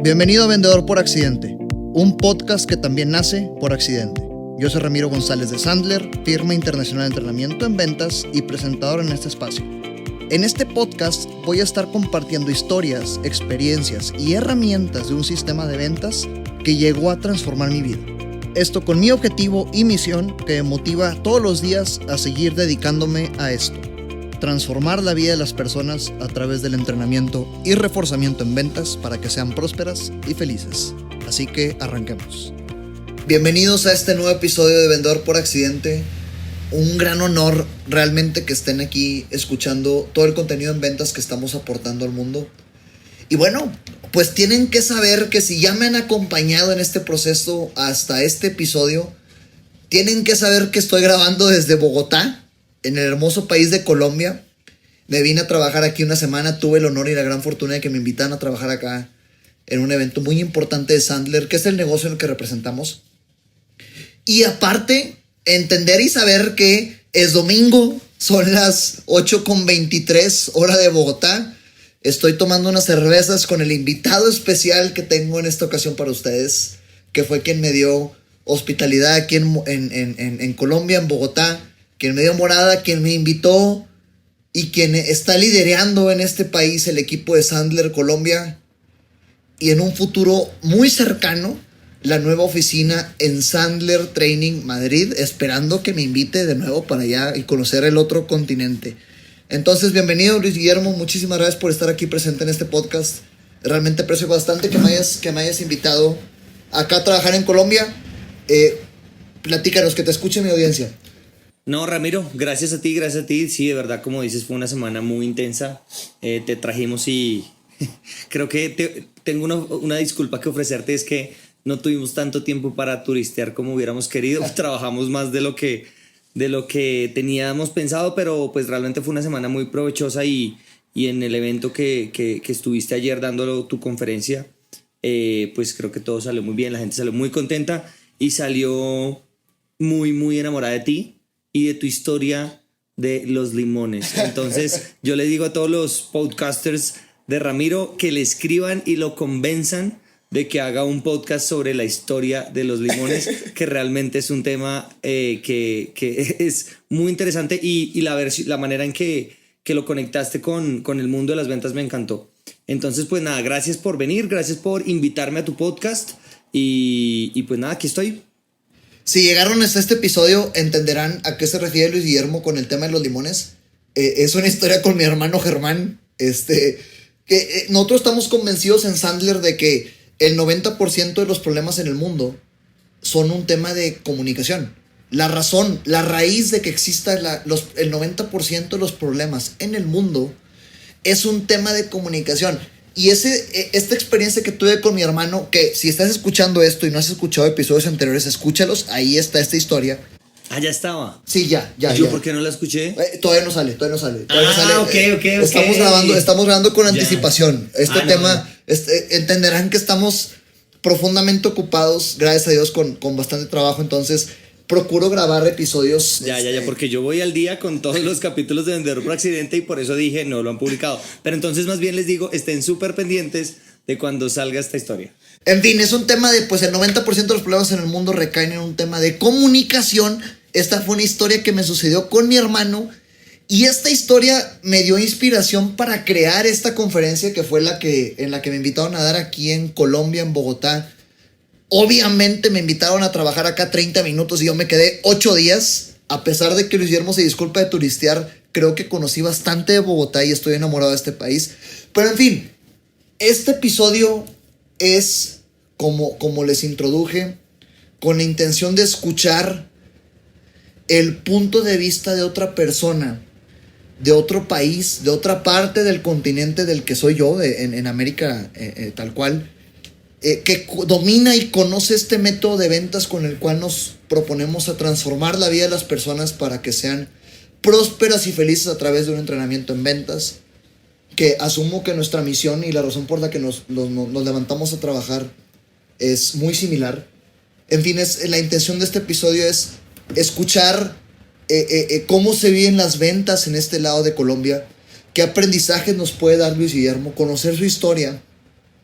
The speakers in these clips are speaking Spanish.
Bienvenido a Vendedor por Accidente, un podcast que también nace por accidente. Yo soy Ramiro González de Sandler, firma internacional de entrenamiento en ventas y presentador en este espacio. En este podcast voy a estar compartiendo historias, experiencias y herramientas de un sistema de ventas que llegó a transformar mi vida. Esto con mi objetivo y misión que me motiva todos los días a seguir dedicándome a esto. Transformar la vida de las personas a través del entrenamiento y reforzamiento en ventas para que sean prósperas y felices. Así que arranquemos. Bienvenidos a este nuevo episodio de Vendedor por Accidente. Un gran honor realmente que estén aquí escuchando todo el contenido en ventas que estamos aportando al mundo. Y bueno, pues tienen que saber que si ya me han acompañado en este proceso hasta este episodio, tienen que saber que estoy grabando desde Bogotá, en el hermoso país de Colombia. Me vine a trabajar aquí una semana, tuve el honor y la gran fortuna de que me invitaran a trabajar acá en un evento muy importante de Sandler, que es el negocio en el que representamos. Y aparte, entender y saber que es domingo, son las 8:23 hora de Bogotá. Estoy tomando unas cervezas con el invitado especial que tengo en esta ocasión para ustedes, que fue quien me dio hospitalidad aquí en Colombia, en Bogotá, quien me dio morada, quien me invitó y quien está liderando en este país el equipo de Sandler Colombia y en un futuro muy cercano la nueva oficina en Sandler Training Madrid, esperando que me invite de nuevo para allá y conocer el otro continente. Entonces, bienvenido Luis Guillermo, muchísimas gracias por estar aquí presente en este podcast. Realmente aprecio bastante que me hayas invitado acá a trabajar en Colombia. Platícanos, que te escuche mi audiencia. No, Ramiro, gracias a ti. Sí, de verdad, como dices, fue una semana muy intensa. Te trajimos y creo que tengo una disculpa que ofrecerte, es que no tuvimos tanto tiempo para turistear como hubiéramos querido. Trabajamos más de lo que teníamos pensado, pero pues realmente fue una semana muy provechosa y en el evento que estuviste ayer dando tu conferencia, pues creo que todo salió muy bien, la gente salió muy contenta y salió muy, muy enamorada de ti y de tu historia de los limones. Entonces yo le digo a todos los podcasters de Ramiro que le escriban y lo convenzan de que haga un podcast sobre la historia de los limones, que realmente es un tema que es muy interesante y la manera en que lo conectaste con el mundo de las ventas me encantó. Entonces, pues nada, gracias por venir, gracias por invitarme a tu podcast y pues nada, aquí estoy. Si llegaron hasta este episodio, entenderán a qué se refiere Luis Guillermo con el tema de los limones. Es una historia con mi hermano Germán. Nosotros estamos convencidos en Sandler de que el 90% de los problemas en el mundo son un tema de comunicación. La raíz de que exista el 90% de los problemas en el mundo es un tema de comunicación. Y esta experiencia que tuve con mi hermano, que si estás escuchando esto y no has escuchado episodios anteriores, escúchalos, ahí está esta historia. Ah, ya estaba. Sí, ya. ¿Yo por qué no la escuché? Todavía no sale. Ok. Estamos grabando con anticipación. Este tema, no. Entenderán que estamos profundamente ocupados, gracias a Dios, con bastante trabajo, entonces procuro grabar episodios. Ya, porque yo voy al día con todos los capítulos de Vendedor por Accidente y por eso dije, no lo han publicado. Pero entonces más bien les digo, estén súper pendientes de cuando salga esta historia. En fin, es un tema de, pues el 90% de los problemas en el mundo recaen en un tema de comunicación. Esta fue una historia que me sucedió con mi hermano y esta historia me dio inspiración para crear esta conferencia que fue en la que me invitaron a dar aquí en Colombia, en Bogotá. Obviamente me invitaron a trabajar acá 30 minutos y yo me quedé 8 días. A pesar de que Luis Guillermo se disculpa de turistear, creo que conocí bastante de Bogotá y estoy enamorado de este país. Pero en fin, este episodio es, como les introduje, con la intención de escuchar el punto de vista de otra persona, de otro país, de otra parte del continente del que soy yo, en América tal cual, que domina y conoce este método de ventas con el cual nos proponemos a transformar la vida de las personas para que sean prósperas y felices a través de un entrenamiento en ventas, que asumo que nuestra misión y la razón por la que nos levantamos a trabajar es muy similar. En fin, la intención de este episodio es escuchar cómo se viven las ventas en este lado de Colombia, qué aprendizajes nos puede dar Luis Guillermo, conocer su historia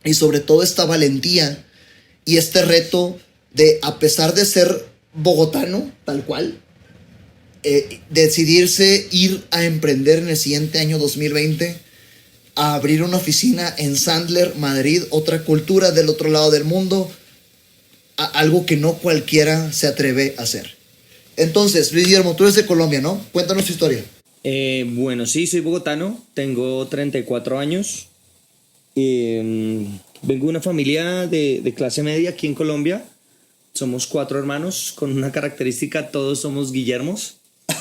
y sobre todo esta valentía y este reto de, a pesar de ser bogotano, tal cual, decidirse ir a emprender en el siguiente año 2020, a abrir una oficina en Sandler, Madrid, otra cultura del otro lado del mundo, algo que no cualquiera se atreve a hacer. Entonces, Luis Guillermo, tú eres de Colombia, ¿no? Cuéntanos tu historia. Bueno, sí, soy bogotano, tengo 34 años. Vengo de una familia de clase media aquí en Colombia. Somos 4 hermanos con una característica, todos somos Guillermos.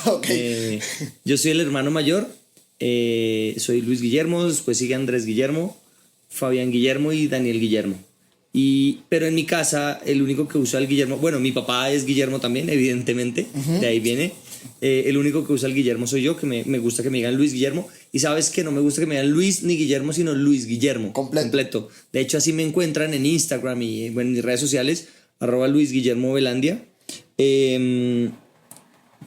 Okay. Yo soy el hermano mayor, soy Luis Guillermo, después sigue Andrés Guillermo, Fabián Guillermo y Daniel Guillermo. Pero en mi casa el único que usa el Guillermo, bueno, mi papá es Guillermo también, evidentemente, de ahí viene. El único que usa el Guillermo soy yo, que me gusta que me digan Luis Guillermo. Y sabes que no me gusta que me digan Luis ni Guillermo, sino Luis Guillermo. Completo. De hecho, así me encuentran en Instagram y bueno, en mis redes sociales, @Luis Guillermo Velandia.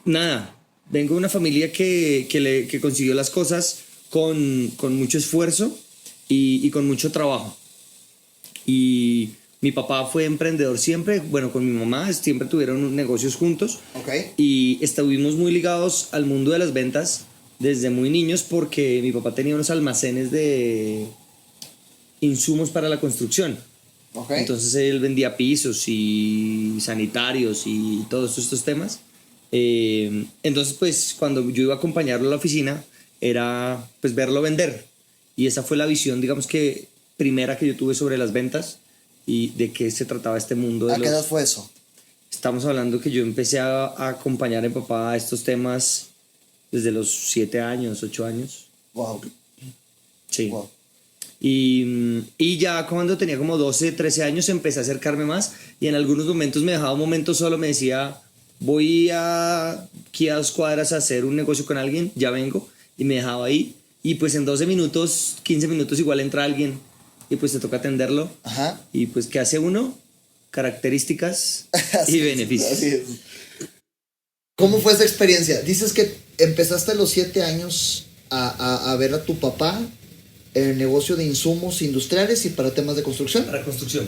Nada, vengo de una familia que consiguió las cosas con mucho esfuerzo y con mucho trabajo. Y mi papá fue emprendedor siempre, bueno, con mi mamá siempre tuvieron negocios juntos. Okay. Y estuvimos muy ligados al mundo de las ventas desde muy niños porque mi papá tenía unos almacenes de insumos para la construcción. Okay. Entonces él vendía pisos y sanitarios y todos estos temas. Entonces pues cuando yo iba a acompañarlo a la oficina era pues verlo vender. Y esa fue la visión, digamos que primera que yo tuve sobre las ventas y de qué se trataba este mundo. ¿A qué edad fue eso? Estamos hablando que yo empecé a acompañar a mi papá a estos temas desde los 7 años, 8 años. Wow. Sí. Wow. Y ya cuando tenía como 12, 13 años empecé a acercarme más y en algunos momentos me dejaba un momento solo, me decía, voy aquí a 2 cuadras a hacer un negocio con alguien, ya vengo, y me dejaba ahí. Y pues en 12 minutos, 15 minutos igual entra alguien y pues te toca atenderlo. Ajá. Y pues ¿qué hace uno? Características y beneficios. Así es. ¿Cómo fue esa experiencia? Dices que empezaste a los 7 años a ver a tu papá en el negocio de insumos industriales y para temas de construcción. Para construcción.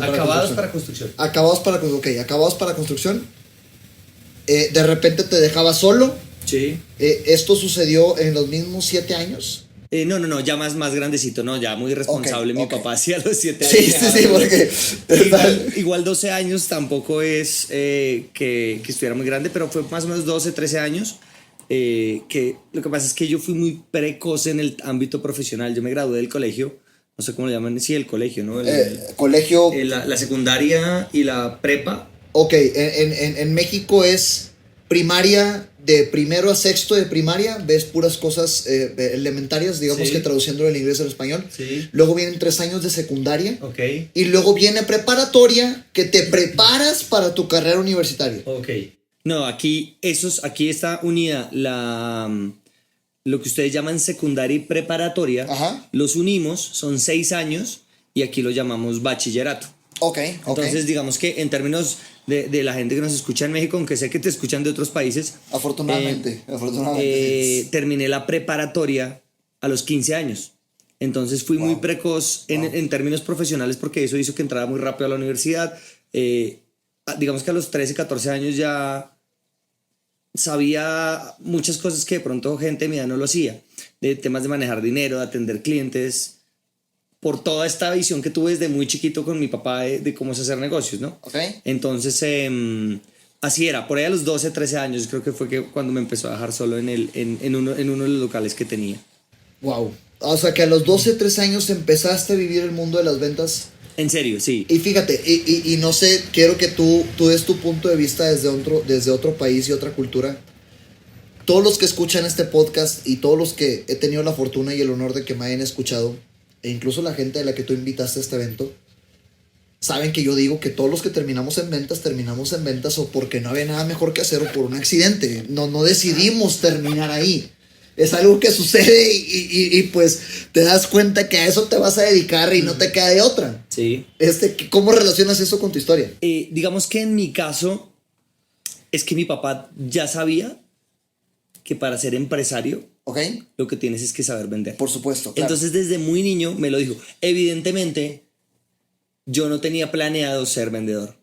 Acabados para construcción. Acabados para construcción. De repente te dejaba solo. Sí. ¿Esto sucedió en los mismos 7 años? No, ya más grandecito, no, ya muy responsable. Okay. Mi papá hacía los 7 años. Sí, porque... Igual 12 años tampoco es que estuviera muy grande, pero fue más o menos 12, 13 años. Que lo que pasa es que yo fui muy precoz en el ámbito profesional. Yo me gradué del colegio, no sé cómo lo llaman, sí, el colegio, ¿no? Colegio... La secundaria y la prepa. Ok, en México es primaria, de primero a sexto de primaria, ves puras cosas elementarias, digamos, que traduciéndolo del inglés al español. Sí. Luego vienen 3 años de secundaria. Ok. Y luego viene preparatoria, que te preparas para tu carrera universitaria. Ok. No, aquí está unida lo que ustedes llaman secundaria y preparatoria. Ajá. Los unimos, son 6 años y aquí lo llamamos bachillerato. Ok. Entonces, digamos que en términos de la gente que nos escucha en México, aunque sé que te escuchan de otros países. Afortunadamente. Terminé la preparatoria a los 15 años. Entonces fui muy precoz en términos profesionales porque eso hizo que entrara muy rápido a la universidad. Digamos que a los 13, 14 años ya sabía muchas cosas que de pronto gente de mi edad no lo hacía. De temas de manejar dinero, de atender clientes. Por toda esta visión que tuve desde muy chiquito con mi papá de cómo es hacer negocios, ¿no? Okay. Entonces, así era. Por ahí a los 12, 13 años creo que fue cuando me empezó a dejar solo en uno de los locales que tenía. Wow. O sea que a los 12, 13 años empezaste a vivir el mundo de las ventas. En serio, sí. Y fíjate, y no sé, quiero que tú des tu punto de vista desde otro país y otra cultura. Todos los que escuchan este podcast y todos los que he tenido la fortuna y el honor de que me hayan escuchado, e incluso la gente a la que tú invitaste a este evento, saben que yo digo que todos los que terminamos en ventas o porque no había nada mejor que hacer o por un accidente. No decidimos terminar ahí. Es algo que sucede y pues te das cuenta que a eso te vas a dedicar y no te queda de otra. Sí. ¿Cómo relacionas eso con tu historia? Digamos que en mi caso es que mi papá ya sabía que para ser empresario Ok. Lo que tienes es que saber vender. Por supuesto, claro. Entonces, desde muy niño me lo dijo. Evidentemente, yo no tenía planeado ser vendedor.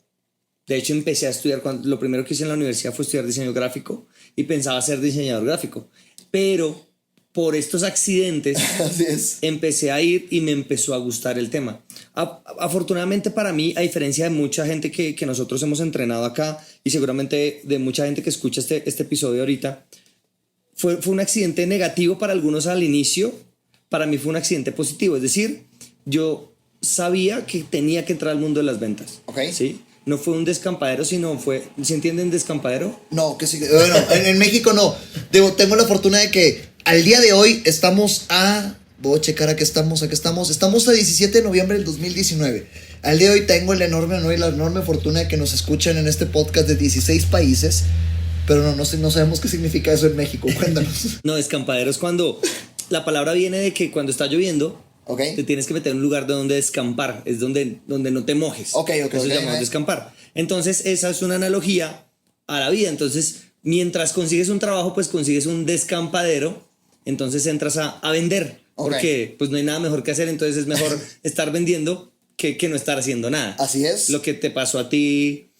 De hecho, empecé a estudiar, lo primero que hice en la universidad fue estudiar diseño gráfico y pensaba ser diseñador gráfico. Pero por estos accidentes Así es. empecé a ir y me empezó a gustar el tema. Afortunadamente para mí, a diferencia de mucha gente que nosotros hemos entrenado acá y seguramente de mucha gente que escucha este episodio ahorita, fue un accidente negativo para algunos al inicio. Para mí fue un accidente positivo. Es decir, yo sabía que tenía que entrar al mundo de las ventas. Ok. ¿Sí? No fue un descampadero, sino fue... ¿Se entienden descampadero? No, que sí. Bueno, en México no. Tengo la fortuna de que al día de hoy estamos a... Voy a checar a qué estamos. Estamos a 17 de noviembre del 2019. Al día de hoy tengo el enorme honor y la enorme fortuna de que nos escuchen en este podcast de 16 países. Pero no sabemos qué significa eso en México. Cuéntanos. No, descampadero es cuando... La palabra viene de que cuando está lloviendo... Okay. Te tienes que meter en un lugar de donde descampar, es donde no te mojes. Eso llamamos descampar. Entonces, esa es una analogía a la vida. Entonces, mientras consigues un trabajo, pues consigues un descampadero. Entonces entras a vender. Porque pues no hay nada mejor que hacer. Entonces es mejor estar vendiendo que no estar haciendo nada. Así es. Lo que te pasó a ti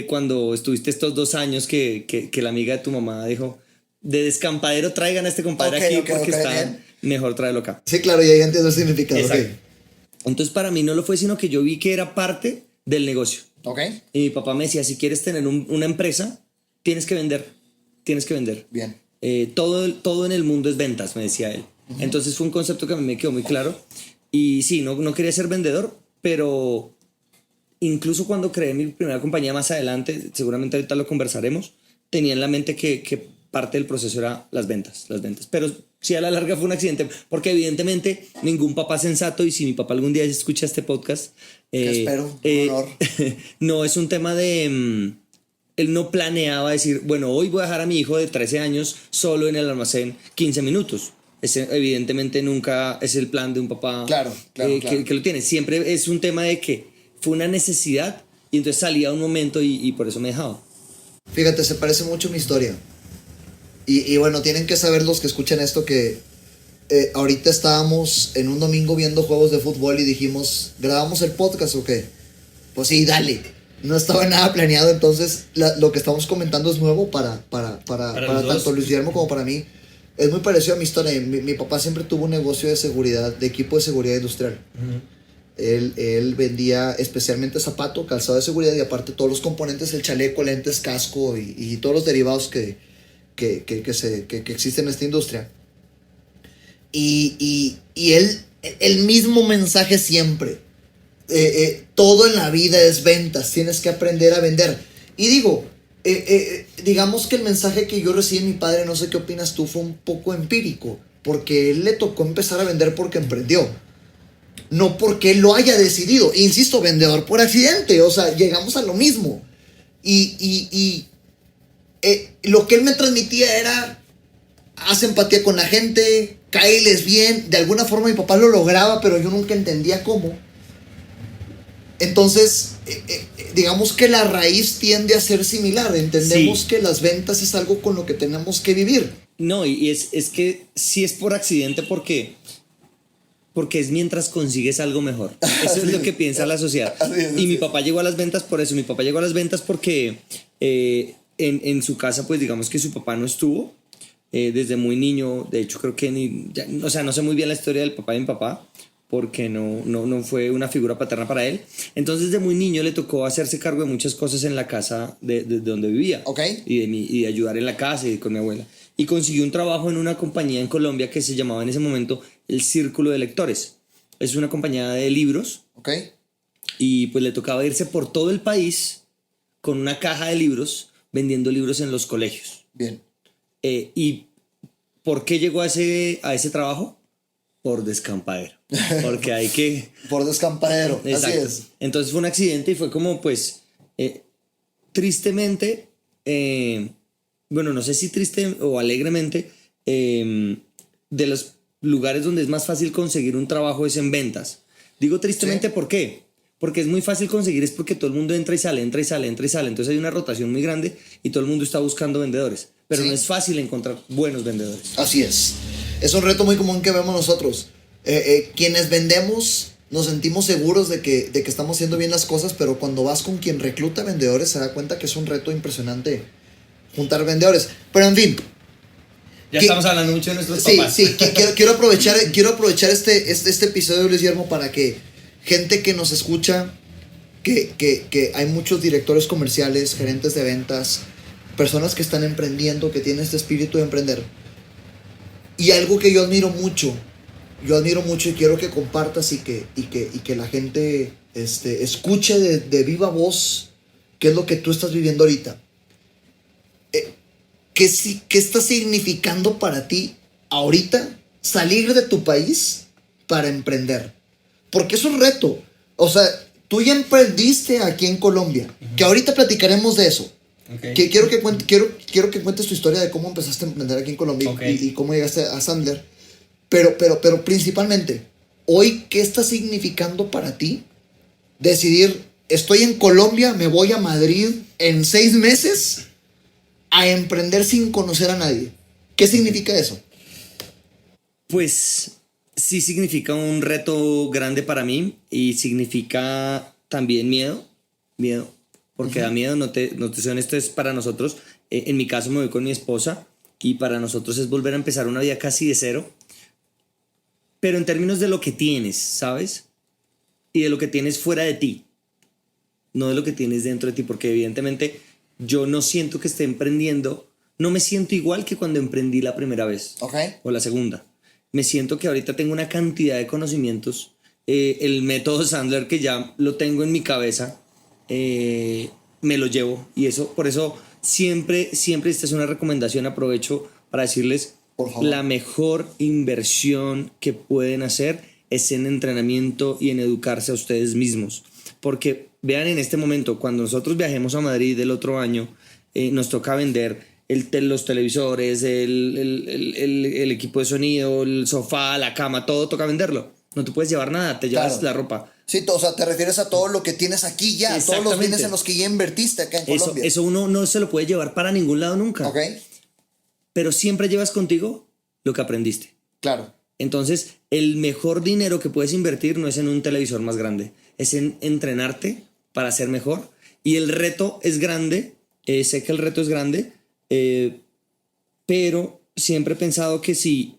cuando estuviste estos 2 años que la amiga de tu mamá dijo, de descampadero traigan a este compadre aquí porque está... Bien. Mejor tráelo acá. Sí, claro, ya entiendo el significado. Okay. Entonces para mí no lo fue, sino que yo vi que era parte del negocio. Okay. Y mi papá me decía, si quieres tener una empresa, tienes que vender. Bien. Todo en el mundo es ventas, me decía él. Entonces fue un concepto que a mí me quedó muy claro. Y sí, no quería ser vendedor, pero incluso cuando creé mi primera compañía más adelante, seguramente ahorita lo conversaremos, tenía en la mente que parte del proceso era las ventas. Pero sí, a la larga fue un accidente, porque evidentemente ningún papá sensato, y si mi papá algún día escucha este podcast, espero, un honor. No es un tema de... él no planeaba decir, bueno, hoy voy a dejar a mi hijo de 13 años solo en el almacén 15 minutos. Ese evidentemente nunca es el plan de un papá claro. Que lo tiene. Siempre es un tema de que fue una necesidad y entonces salía un momento y por eso me dejaba. Fíjate, se parece mucho a mi historia. Y bueno, tienen que saber los que escuchan esto que ahorita estábamos en un domingo viendo juegos de fútbol y dijimos, ¿grabamos el podcast o qué? Pues sí, dale. No estaba nada planeado, entonces lo que estamos comentando es nuevo para tanto Luis Guillermo como para mí. Es muy parecido a mi historia. Mi papá siempre tuvo un negocio de seguridad, de equipo de seguridad industrial. Él vendía especialmente zapato, calzado de seguridad y aparte todos los componentes, el chaleco, lentes, casco y todos los derivados que existen en esta industria. Y el mismo mensaje siempre. Todo en la vida es ventas, tienes que aprender a vender. Y digo, digamos que el mensaje que yo recibí de mi padre, no sé qué opinas tú, fue un poco empírico, porque él le tocó empezar a vender porque emprendió, no porque él lo haya decidido. Insisto, vendedor por accidente, o sea, llegamos a lo mismo. Lo que él me transmitía era, haz empatía con la gente, cáeles bien. De alguna forma mi papá lo lograba, pero yo nunca entendía cómo. Entonces, digamos que la raíz tiende a ser similar. Entendemos que las ventas es algo con lo que tenemos que vivir. No, y es que sí es por accidente porque es mientras consigues algo mejor. Eso es lo que piensa la sociedad. Y mi papá llegó a las ventas por eso. Mi papá llegó a las ventas porque en su casa, pues digamos que su papá no estuvo desde muy niño. De hecho, creo que no sé muy bien la historia del papá de mi papá, porque no fue una figura paterna para él. Entonces, de muy niño le tocó hacerse cargo de muchas cosas en la casa de donde vivía. Okay. Y de ayudar en la casa y con mi abuela. Y consiguió un trabajo en una compañía en Colombia que se llamaba en ese momento el Círculo de Lectores. Es una compañía de libros. Okay. Y pues le tocaba irse por todo el país con una caja de libros, vendiendo libros en los colegios. Bien. ¿Y por qué llegó a ese trabajo? Por descampadero. Porque hay que... Por descampadero. Así es. Entonces fue un accidente y fue como, pues, tristemente, bueno, no sé si triste o alegremente, de los lugares donde es más fácil conseguir un trabajo es en ventas. Digo tristemente, ¿por qué? Porque es muy fácil conseguir, es porque todo el mundo entra y sale. Entonces hay una rotación muy grande y todo el mundo está buscando vendedores. pero Sí. no es fácil encontrar buenos vendedores. Así es. Es un reto muy común que vemos nosotros. Quienes vendemos nos sentimos seguros de que estamos haciendo bien las cosas, pero cuando vas con quien recluta vendedores se da cuenta que es un reto impresionante juntar vendedores. Pero en fin. Ya estamos hablando mucho de nuestros papás. Sí, quiero aprovechar este episodio, Luis Guillermo, para que gente que nos escucha, que hay muchos directores comerciales, gerentes de ventas, personas que están emprendiendo, que tienen este espíritu de emprender. Y algo que yo admiro mucho y quiero que compartas y que la gente escuche de viva voz qué es lo que tú estás viviendo ahorita. ¿Qué está significando para ti ahorita salir de tu país para emprender? Porque es un reto. O sea, tú ya emprendiste aquí en Colombia, que ahorita platicaremos de eso. Okay. Quiero que cuentes tu historia de cómo empezaste a emprender aquí en Colombia y cómo llegaste a Sandler. Pero principalmente, hoy, ¿qué está significando para ti decidir, estoy en Colombia, me voy a Madrid en 6 meses a emprender sin conocer a nadie? ¿Qué significa eso? Pues sí significa un reto grande para mí y significa también miedo, porque da miedo, no te soy honesto, es para nosotros, en mi caso me voy con mi esposa y para nosotros es volver a empezar una vida casi de cero, pero en términos de lo que tienes, ¿sabes? Y de lo que tienes fuera de ti, no de lo que tienes dentro de ti, porque evidentemente yo no siento que esté emprendiendo, no me siento igual que cuando emprendí la primera vez o la segunda. Me siento que ahorita tengo una cantidad de conocimientos, el método Sandler que ya lo tengo en mi cabeza, me lo llevo y eso, por eso siempre esta es una recomendación, aprovecho para decirles, por favor, la mejor inversión que pueden hacer es en entrenamiento y en educarse a ustedes mismos, porque vean, en este momento cuando nosotros viajemos a Madrid el otro año, nos toca vender los televisores, el equipo de sonido, el sofá, la cama, todo toca venderlo. No te puedes llevar nada, te llevas la ropa. Sí, o sea, te refieres a todo lo que tienes aquí ya, todos los bienes en los que ya invertiste acá en Colombia. Eso uno no se lo puede llevar para ningún lado nunca. Pero siempre llevas contigo lo que aprendiste. Claro. Entonces, el mejor dinero que puedes invertir no es en un televisor más grande, es en entrenarte para ser mejor. Y el reto es grande, sé que el reto es grande, pero siempre he pensado que si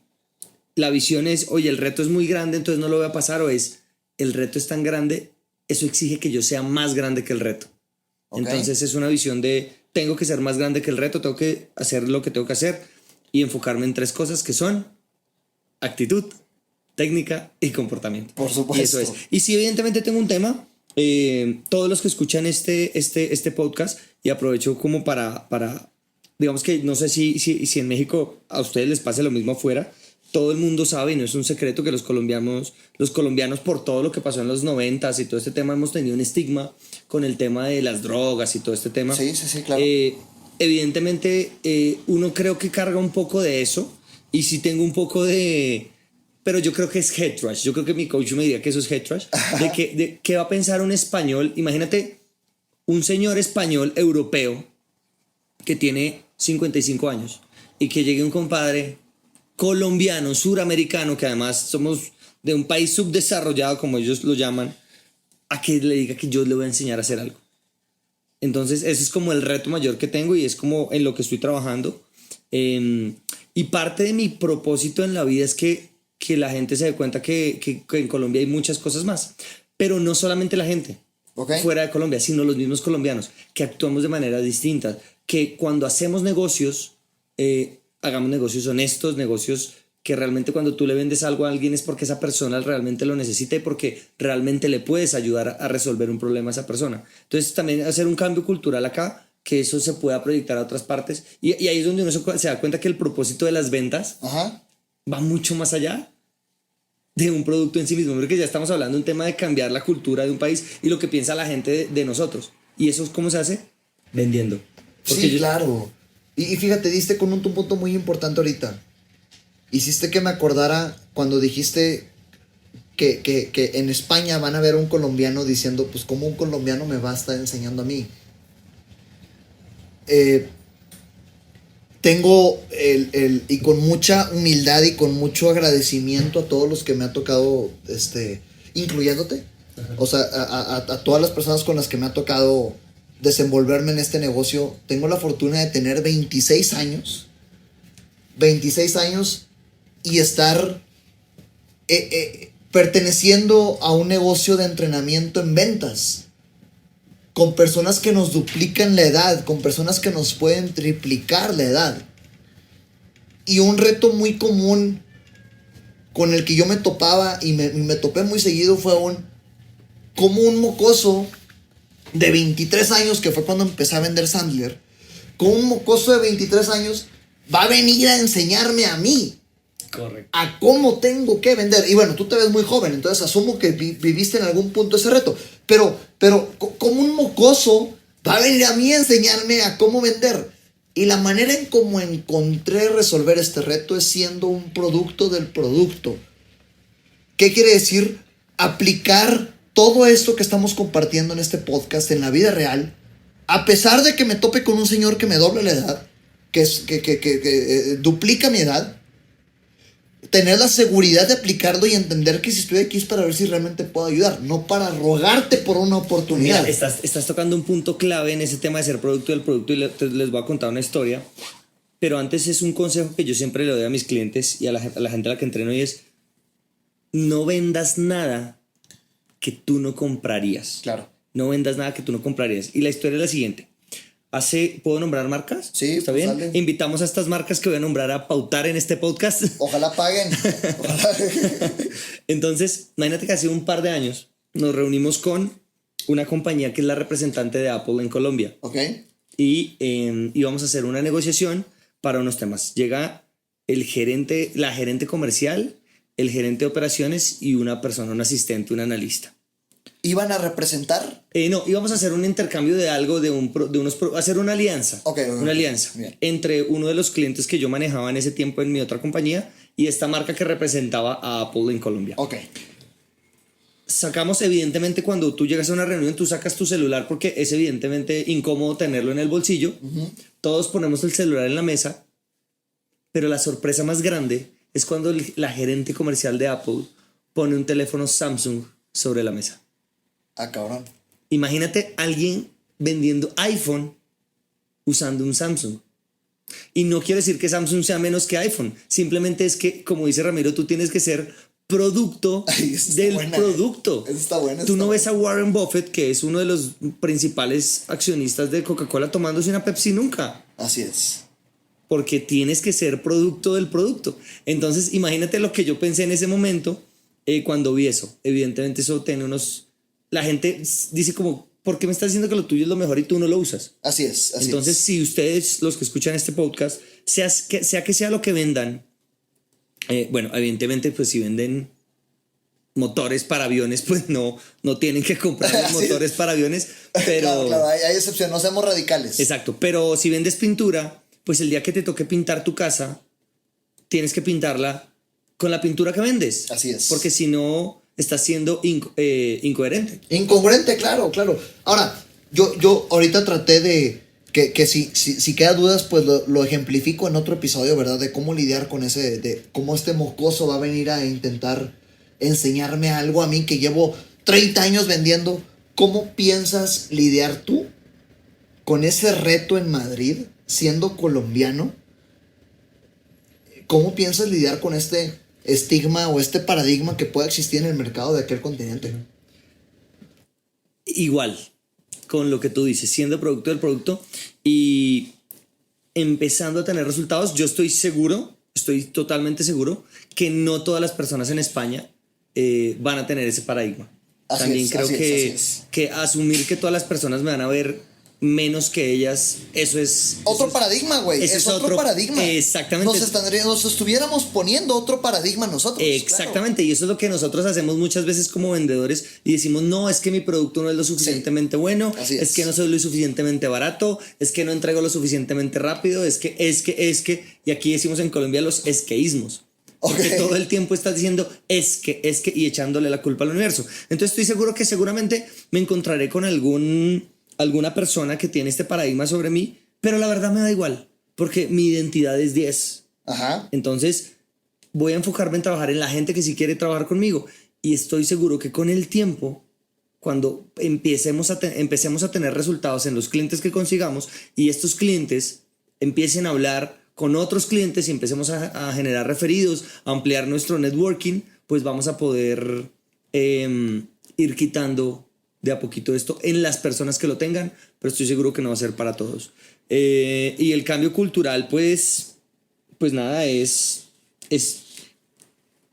la visión es, oye, el reto es muy grande, entonces no lo voy a pasar, o es, el reto es tan grande, eso exige que yo sea más grande que el reto. Entonces es una visión de, tengo que ser más grande que el reto, tengo que hacer lo que tengo que hacer y enfocarme en 3 cosas que son actitud, técnica y comportamiento. Por supuesto. Y eso es. Y si evidentemente tengo un tema, todos los que escuchan este podcast, y aprovecho como para digamos que no sé si en México a ustedes les pasa lo mismo afuera. Todo el mundo sabe, y no es un secreto, que los colombianos por todo lo que pasó en los 90s y todo este tema, hemos tenido un estigma con el tema de las drogas y todo este tema. Sí, claro. Evidentemente, uno creo que carga un poco de eso, y sí tengo un poco de... Pero yo creo que es head trash. Yo creo que mi coach me diría que eso es head trash. De qué va a pensar un español. Imagínate un señor español europeo que tiene 55 años y que llegue un compadre colombiano, suramericano, que además somos de un país subdesarrollado, como ellos lo llaman, a que le diga que yo le voy a enseñar a hacer algo. Entonces ese es como el reto mayor que tengo y es como en lo que estoy trabajando. Y parte de mi propósito en la vida es que la gente se dé cuenta que en Colombia hay muchas cosas más, pero no solamente la gente fuera de Colombia, sino los mismos colombianos, que actuamos de manera distinta, que cuando hacemos negocios, hagamos negocios honestos, negocios que realmente cuando tú le vendes algo a alguien es porque esa persona realmente lo necesita y porque realmente le puedes ayudar a resolver un problema a esa persona. Entonces también hacer un cambio cultural acá, que eso se pueda proyectar a otras partes, y ahí es donde uno se da cuenta que el propósito de las ventas va mucho más allá de un producto en sí mismo, porque ya estamos hablando de un tema de cambiar la cultura de un país y lo que piensa la gente de nosotros. ¿Y eso cómo se hace? Vendiendo. Sí, claro. Y fíjate, diste con un punto muy importante ahorita. Hiciste que me acordara cuando dijiste que en España van a ver un colombiano diciendo, pues ¿cómo un colombiano me va a estar enseñando a mí? tengo y con mucha humildad y con mucho agradecimiento a todos los que me ha tocado, incluyéndote, o sea, a todas las personas con las que me ha tocado desenvolverme en este negocio. Tengo la fortuna de tener 26 años y estar perteneciendo a un negocio de entrenamiento en ventas, con personas que nos duplican la edad, con personas que nos pueden triplicar la edad. Y un reto muy común con el que yo me topaba y me topé muy seguido fue como un mocoso de 23 años, que fue cuando empecé a vender Sandler, como un mocoso de 23 años va a venir a enseñarme a mí. Correcto. A cómo tengo que vender. Y bueno, tú te ves muy joven, entonces asumo que viviste en algún punto ese reto. Pero como un mocoso va a venir a mí a enseñarme a cómo vender. Y la manera en cómo encontré resolver este reto es siendo un producto del producto. ¿Qué quiere decir? Aplicar todo esto que estamos compartiendo en este podcast en la vida real, a pesar de que me tope con un señor que me doble la edad, que duplica mi edad. Tener la seguridad de aplicarlo y entender que si estoy aquí es para ver si realmente puedo ayudar, no para rogarte por una oportunidad. Mira, estás tocando un punto clave en ese tema de ser producto del producto, y les voy a contar una historia. Pero antes, es un consejo que yo siempre le doy a mis clientes y a la gente a la que entreno, y es: no vendas nada que tú no comprarías. Claro. No vendas nada que tú no comprarías. Y la historia es la siguiente. ¿Puedo nombrar marcas? Sí, ¿está pues bien? dale. Invitamos a estas marcas que voy a nombrar a pautar en este podcast. Ojalá paguen. Ojalá. Entonces, imagínate que hace un par de años nos reunimos con una compañía que es la representante de Apple en Colombia. Ok. Y íbamos a hacer una negociación para unos temas. Llega la gerente comercial, el gerente de operaciones y una persona, un asistente, un analista. ¿Iban a representar? No, íbamos a hacer un intercambio de algo, hacer una alianza. Okay. Una alianza. Bien. Entre uno de los clientes que yo manejaba en ese tiempo en mi otra compañía y esta marca que representaba a Apple en Colombia. Ok. Sacamos, evidentemente, cuando tú llegas a una reunión, tú sacas tu celular porque es evidentemente incómodo tenerlo en el bolsillo. Uh-huh. Todos ponemos el celular en la mesa, pero la sorpresa más grande es cuando la gerente comercial de Apple pone un teléfono Samsung sobre la mesa. Ah, cabrón. Imagínate alguien vendiendo iPhone usando un Samsung. Y no quiero decir que Samsung sea menos que iPhone. Simplemente es que, como dice Ramiro, tú tienes que ser producto del producto. Eso está bueno. Tú no ves a Warren Buffett, que es uno de los principales accionistas de Coca-Cola, tomándose una Pepsi nunca. Así es. Porque tienes que ser producto del producto. Entonces, imagínate lo que yo pensé en ese momento cuando vi eso. Evidentemente eso tiene unos... La gente dice como, ¿por qué me estás diciendo que lo tuyo es lo mejor y tú no lo usas? Así es. Entonces, si ustedes, los que escuchan este podcast, sea que sea lo que vendan, bueno, evidentemente, pues si venden motores para aviones, pues no tienen que comprar motores para aviones, pero... Claro, hay excepción, no seamos radicales. Exacto, pero si vendes pintura, pues el día que te toque pintar tu casa, tienes que pintarla con la pintura que vendes. Así es. Porque si no... estás siendo incoherente. Incongruente, claro. Ahora, yo ahorita traté de que si queda dudas, pues lo ejemplifico en otro episodio, ¿verdad? De cómo lidiar con de cómo este mocoso va a venir a intentar enseñarme algo a mí que llevo 30 años vendiendo. ¿Cómo piensas lidiar tú con ese reto en Madrid, siendo colombiano? ¿Cómo piensas lidiar con este estigma o este paradigma que pueda existir en el mercado de aquel continente? Igual, con lo que tú dices, siendo producto del producto y empezando a tener resultados, yo estoy totalmente seguro que no todas las personas en España van a tener ese paradigma. También creo que asumir que todas las personas me van a ver menos que ellas, eso es otro paradigma, güey. Es otro paradigma. Exactamente. Nos estuviéramos poniendo otro paradigma nosotros. Exactamente, claro. Y eso es lo que nosotros hacemos muchas veces como vendedores y decimos, no, es que mi producto no es lo suficientemente bueno, es que no soy lo suficientemente barato, es que no entrego lo suficientemente rápido, es que, y aquí decimos en Colombia los esqueísmos. Porque todo el tiempo estás diciendo es que, y echándole la culpa al universo. Entonces estoy seguro que seguramente me encontraré con alguna persona que tiene este paradigma sobre mí, pero la verdad me da igual, porque mi identidad es 10. Ajá. Entonces, voy a enfocarme en trabajar en la gente que sí quiere trabajar conmigo. Y estoy seguro que con el tiempo, cuando empecemos a tener resultados en los clientes que consigamos y estos clientes empiecen a hablar con otros clientes y empecemos a generar referidos, a ampliar nuestro networking, pues vamos a poder ir quitando de a poquito esto en las personas que lo tengan, pero estoy seguro que no va a ser para todos. Y el cambio cultural, pues nada,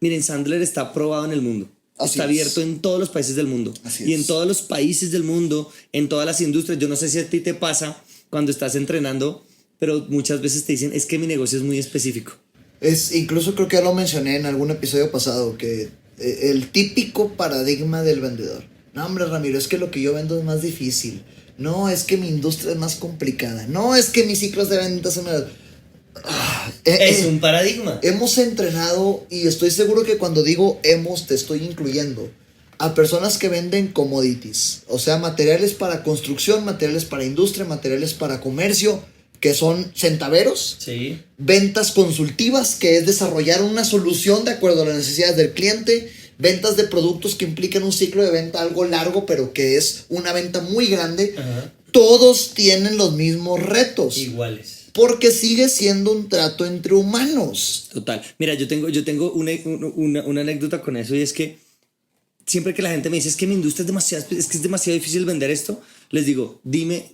miren, Sandler está aprobado en el mundo. Está abierto en todos los países del mundo. Y en todos los países del mundo, en todas las industrias. Yo no sé si a ti te pasa cuando estás entrenando, pero muchas veces te dicen, es que mi negocio es muy específico. Incluso creo que ya lo mencioné en algún episodio pasado, que el típico paradigma del vendedor. No, hombre, Ramiro, es que lo que yo vendo es más difícil. No, es que mi industria es más complicada. No, es que mis ciclos de ventas son más... Es un paradigma. Hemos entrenado, y estoy seguro que cuando digo hemos, te estoy incluyendo a personas que venden commodities, o sea, materiales para construcción, materiales para industria, materiales para comercio, que son centaveros. Sí. Ventas consultivas, que es desarrollar una solución de acuerdo a las necesidades del cliente. Ventas de productos que implican un ciclo de venta algo largo, pero que es una venta muy grande. Ajá. Todos tienen los mismos retos. Iguales. Porque sigue siendo un trato entre humanos. Total. Mira, yo tengo una anécdota con eso, y es que siempre que la gente me dice, es que mi industria es demasiado difícil vender esto, les digo, dime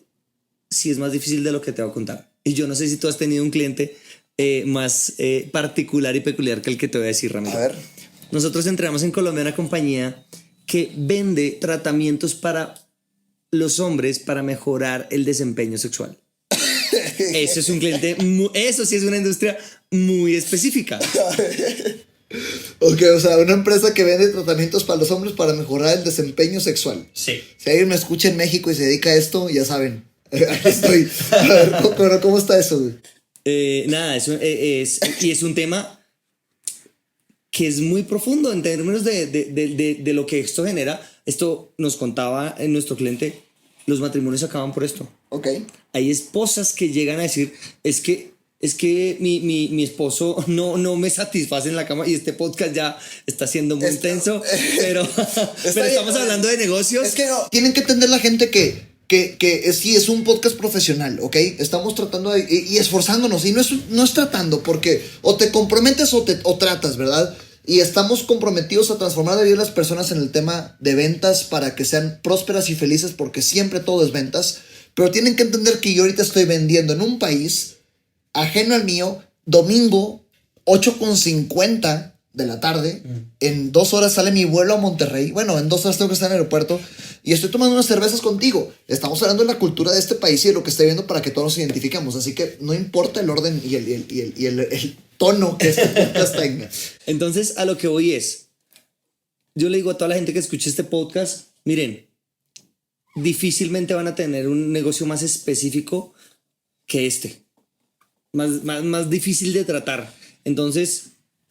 si es más difícil de lo que te voy a contar. Y yo no sé si tú has tenido un cliente más particular y peculiar que el que te voy a decir, Ramiro. A ver. Nosotros entrenamos en Colombia una compañía que vende tratamientos para los hombres para mejorar el desempeño sexual. Eso es un cliente, eso sí es una industria muy específica. Ok, o sea, una empresa que vende tratamientos para los hombres para mejorar el desempeño sexual. Sí. Si alguien me escucha en México y se dedica a esto, ya saben, aquí estoy. A ver, ¿cómo está eso, güey? Nada, y es un tema que es muy profundo en términos de lo que esto genera. Esto nos contaba en nuestro cliente, los matrimonios acaban por esto. Ok. Hay esposas que llegan a decir, es que mi esposo no me satisface en la cama, y este podcast ya está siendo muy intenso, pero estamos hablando de negocios. Es que no, tienen que entender la gente que sí es un podcast profesional, ¿ok? Estamos tratando y esforzándonos, y no es tratando, porque o te comprometes o tratas, ¿verdad? Y estamos comprometidos a transformar la vida de las personas en el tema de ventas para que sean prósperas y felices, porque siempre todo es ventas. Pero tienen que entender que yo ahorita estoy vendiendo en un país ajeno al mío, domingo, 8:50 de la tarde. En 2 horas sale mi vuelo a Monterrey. Bueno, en 2 horas tengo que estar en el aeropuerto. Y estoy tomando unas cervezas contigo. Estamos hablando de la cultura de este país y de lo que estoy viendo para que todos nos identifiquemos. Así que no importa el orden y el tono que este podcast tenga. Entonces, a lo que voy es, yo le digo a toda la gente que escuche este podcast, miren, difícilmente van a tener un negocio más específico que este. Más difícil de tratar. Entonces,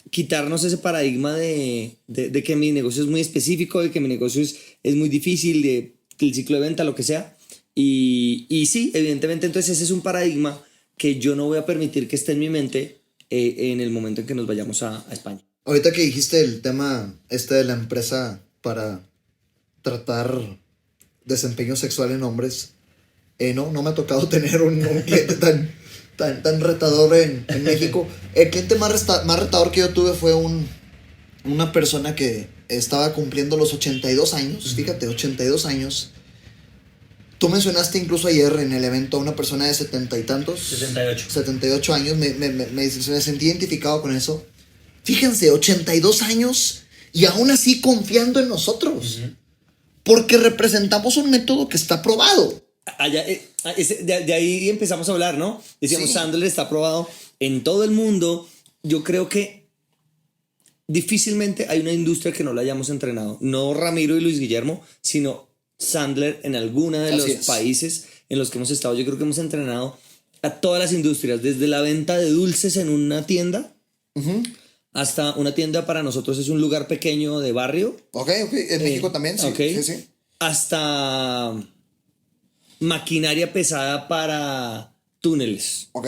quitarnos ese paradigma de que mi negocio es muy específico, de que mi negocio es muy difícil, de el ciclo de venta, lo que sea. Y sí, evidentemente, entonces ese es un paradigma que yo no voy a permitir que esté en mi mente en el momento en que nos vayamos a España. Ahorita que dijiste el tema de la empresa para tratar desempeño sexual en hombres, no me ha tocado tener un cliente tan retador en México. El cliente más retador que yo tuve fue una persona que estaba cumpliendo los 82 años. Fíjate, 82 años. Tú mencionaste incluso ayer en el evento a una persona de 70 y tantos. 78 años. Me sentí identificado con eso. Fíjense, 82 años y aún así confiando en nosotros. Porque representamos un método que está probado. De ahí empezamos a hablar, ¿no? Decíamos, sí. Sandler está aprobado en todo el mundo. Yo creo que difícilmente hay una industria que no la hayamos entrenado. No Ramiro y Luis Guillermo, sino Sandler en alguna de los países en los que hemos estado. Yo creo que hemos entrenado a todas las industrias, desde la venta de dulces en una tienda hasta una tienda para nosotros es un lugar pequeño de barrio. Ok. En México también, sí. Okay. Sí. Hasta maquinaria pesada para túneles. Ok.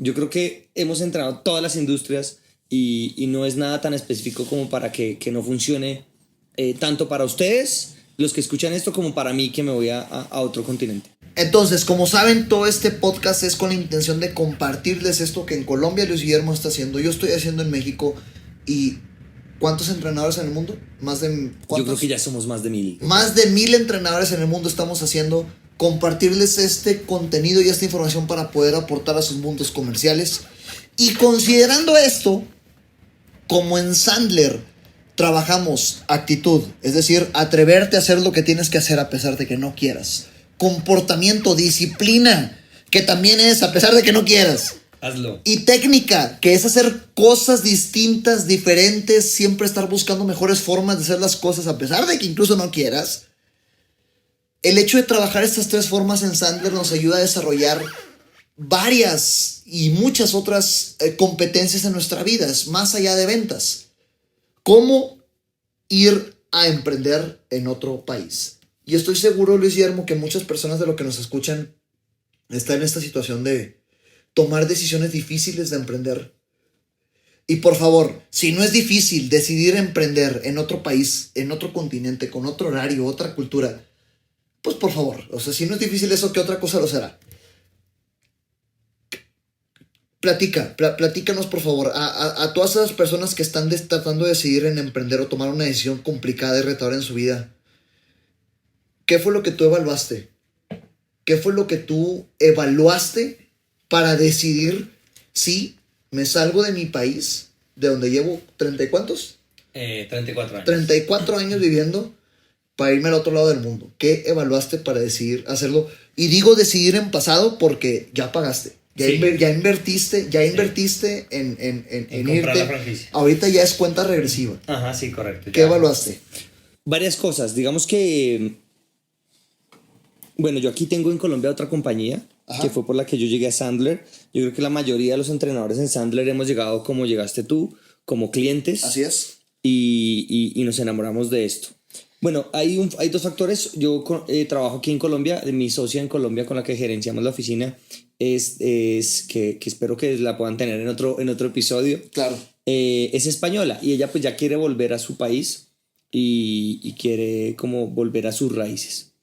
Yo creo que hemos entrenado todas las industrias y no es nada tan específico como para que no funcione tanto para ustedes, los que escuchan esto, como para mí que me voy a otro continente. Entonces, como saben, todo este podcast es con la intención de compartirles esto que en Colombia Luis Guillermo está haciendo, yo estoy haciendo en México. Y ¿cuántos entrenadores en el mundo? Yo creo que ya somos más de 1000. Más de 1000 entrenadores en el mundo estamos haciendo. Compartirles este contenido y esta información para poder aportar a sus mundos comerciales. Y considerando esto, como en Sandler trabajamos actitud, es decir, atreverte a hacer lo que tienes que hacer a pesar de que no quieras. Comportamiento, disciplina, que también es a pesar de que no quieras. Hazlo. Y técnica, que es hacer cosas distintas, diferentes, siempre estar buscando mejores formas de hacer las cosas a pesar de que incluso no quieras. El hecho de trabajar estas 3 formas en Sandler nos ayuda a desarrollar varias y muchas otras competencias en nuestra vida, más allá de ventas. ¿Cómo ir a emprender en otro país? Y estoy seguro, Luis Guillermo, que muchas personas de lo que nos escuchan están en esta situación de tomar decisiones difíciles de emprender. Y por favor, si no es difícil decidir emprender en otro país, en otro continente, con otro horario, otra cultura, pues por favor, o sea, si no es difícil eso, ¿qué otra cosa lo será? Platícanos por favor a todas esas personas que están tratando de decidir en emprender o tomar una decisión complicada y retadora en su vida. ¿Qué fue lo que tú evaluaste? ¿Qué fue lo que tú evaluaste para decidir si me salgo de mi país, de donde llevo 30 y cuántos? 34 años. 34 años viviendo, para irme al otro lado del mundo. ¿Qué evaluaste para decidir hacerlo? Y digo decidir en pasado porque ya pagaste. Ya, sí. ya invertiste en comprar irte. La franquicia. Ahorita ya es cuenta regresiva. Ajá, sí, correcto. ¿Qué evaluaste? Varias cosas. Digamos que, bueno, yo aquí tengo en Colombia otra compañía. Ajá. Que fue por la que yo llegué a Sandler. Yo creo que la mayoría de los entrenadores en Sandler hemos llegado como llegaste tú, como clientes. Así es. Y nos enamoramos de esto. Bueno, hay 2 factores. Yo trabajo aquí en Colombia. Mi socia en Colombia con la que gerenciamos la oficina es que espero que la puedan tener en otro episodio. Claro. Es española y ella pues ya quiere volver a su país y quiere como volver a sus raíces.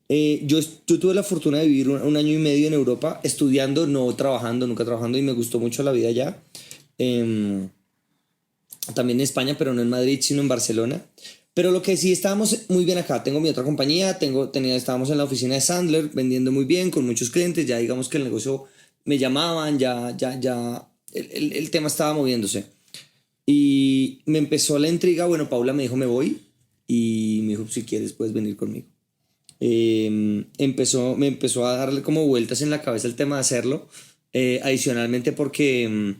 Yo tuve la fortuna de vivir un año y medio en Europa estudiando, no trabajando, nunca trabajando, y me gustó mucho la vida allá. También en España, pero no en Madrid, sino en Barcelona. Pero lo que sí, estábamos muy bien acá. Tengo mi otra compañía, estábamos en la oficina de Sandler vendiendo muy bien, con muchos clientes. Ya digamos que el negocio me llamaban, ya el tema estaba moviéndose. Y me empezó la intriga. Bueno, Paula me dijo, me voy. Y me dijo, si quieres, puedes venir conmigo. Me empezó a darle como vueltas en la cabeza el tema de hacerlo. Adicionalmente porque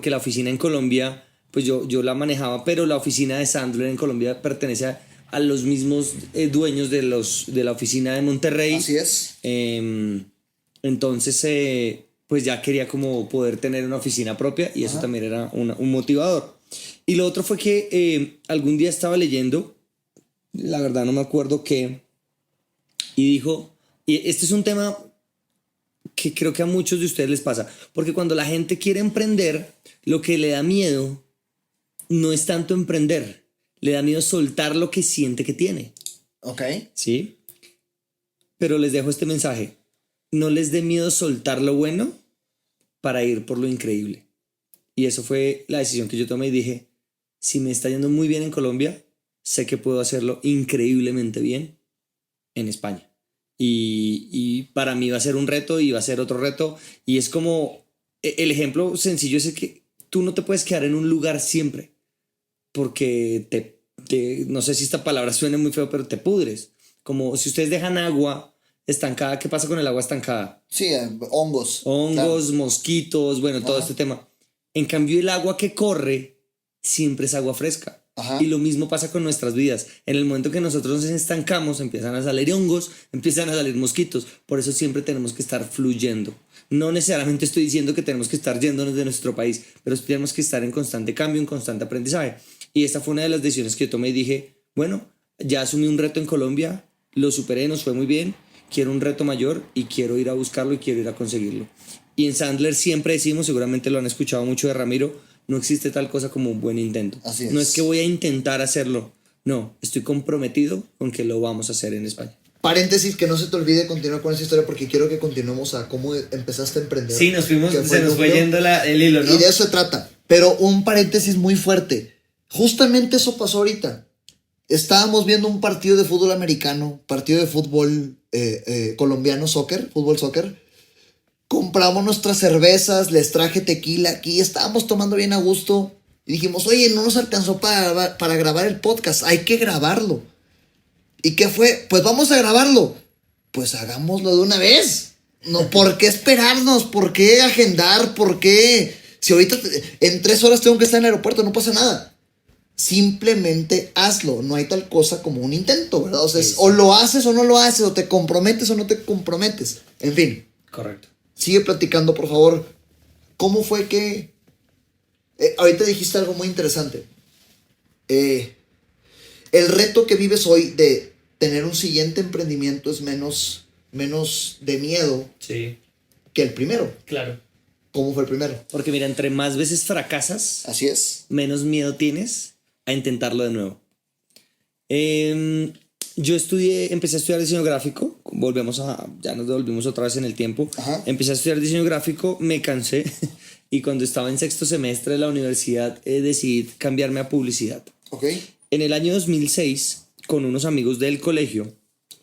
la oficina en Colombia, pues yo la manejaba, pero la oficina de Sandler en Colombia pertenece a los mismos dueños de la oficina de Monterrey. Así es. Entonces, pues ya quería como poder tener una oficina propia y eso también era un motivador. Y lo otro fue que algún día estaba leyendo, la verdad no me acuerdo qué, y dijo, y este es un tema que creo que a muchos de ustedes les pasa, porque cuando la gente quiere emprender, lo que le da miedo no es tanto emprender, le da miedo soltar lo que siente que tiene. Ok. ¿Sí? Pero les dejo este mensaje. No les dé miedo soltar lo bueno para ir por lo increíble. Y eso fue la decisión que yo tomé y dije, si me está yendo muy bien en Colombia, sé que puedo hacerlo increíblemente bien en España. Y para mí va a ser un reto y va a ser otro reto. Y es como, el ejemplo sencillo es que tú no te puedes quedar en un lugar siempre. Porque no sé si esta palabra suene muy feo, pero te pudres. Como si ustedes dejan agua estancada, ¿qué pasa con el agua estancada? Sí, hongos. Hongos, claro. Mosquitos, bueno, todo este tema. En cambio, el agua que corre siempre es agua fresca. Ajá. Y lo mismo pasa con nuestras vidas. En el momento que nosotros nos estancamos, empiezan a salir hongos, empiezan a salir mosquitos. Por eso siempre tenemos que estar fluyendo. No necesariamente estoy diciendo que tenemos que estar yéndonos de nuestro país, pero tenemos que estar en constante cambio, en constante aprendizaje. Y esta fue una de las decisiones que yo tomé y dije, bueno, ya asumí un reto en Colombia, lo superé, nos fue muy bien, quiero un reto mayor y quiero ir a buscarlo y quiero ir a conseguirlo. Y en Sandler siempre decimos, seguramente lo han escuchado mucho de Ramiro, no existe tal cosa como un buen intento. Así es. No es que voy a intentar hacerlo, no, estoy comprometido con que lo vamos a hacer en España. Paréntesis, que no se te olvide continuar con esa historia porque quiero que continuemos a cómo empezaste a emprender. Sí, nos fuimos, Que se nos fue yendo el hilo, ¿no? Y de eso se trata. Pero un paréntesis muy fuerte. Justamente eso pasó ahorita. Estábamos viendo un partido de fútbol americano, partido de fútbol colombiano, fútbol soccer. Compramos nuestras cervezas, les traje tequila aquí, estábamos tomando bien a gusto. Y dijimos, oye, no nos alcanzó para grabar el podcast, hay que grabarlo. ¿Y qué fue? Pues vamos a grabarlo. Pues hagámoslo de una vez. No, ¿por qué esperarnos? ¿Por qué agendar? ¿Por qué? Si ahorita en 3 horas tengo que estar en el aeropuerto, no pasa nada. Simplemente hazlo. No hay tal cosa como un intento, ¿verdad? O sea, Sí. o lo haces o no lo haces, o te comprometes o no te comprometes. En fin, Correcto. sigue platicando, por favor. ¿Cómo fue que... ahorita dijiste algo muy interesante. El reto que vives hoy de tener un siguiente emprendimiento es menos de miedo Sí, que el primero. claro. ¿Cómo fue el primero? Porque mira, entre más veces fracasas, Así es. menos miedo tienes a intentarlo de nuevo. Yo empecé a estudiar diseño gráfico, ya nos devolvimos otra vez en el tiempo. Ajá. Empecé a estudiar diseño gráfico, me cansé y cuando estaba en 6º semestre de la universidad decidí cambiarme a publicidad. Ok. En el año 2006, con unos amigos del colegio,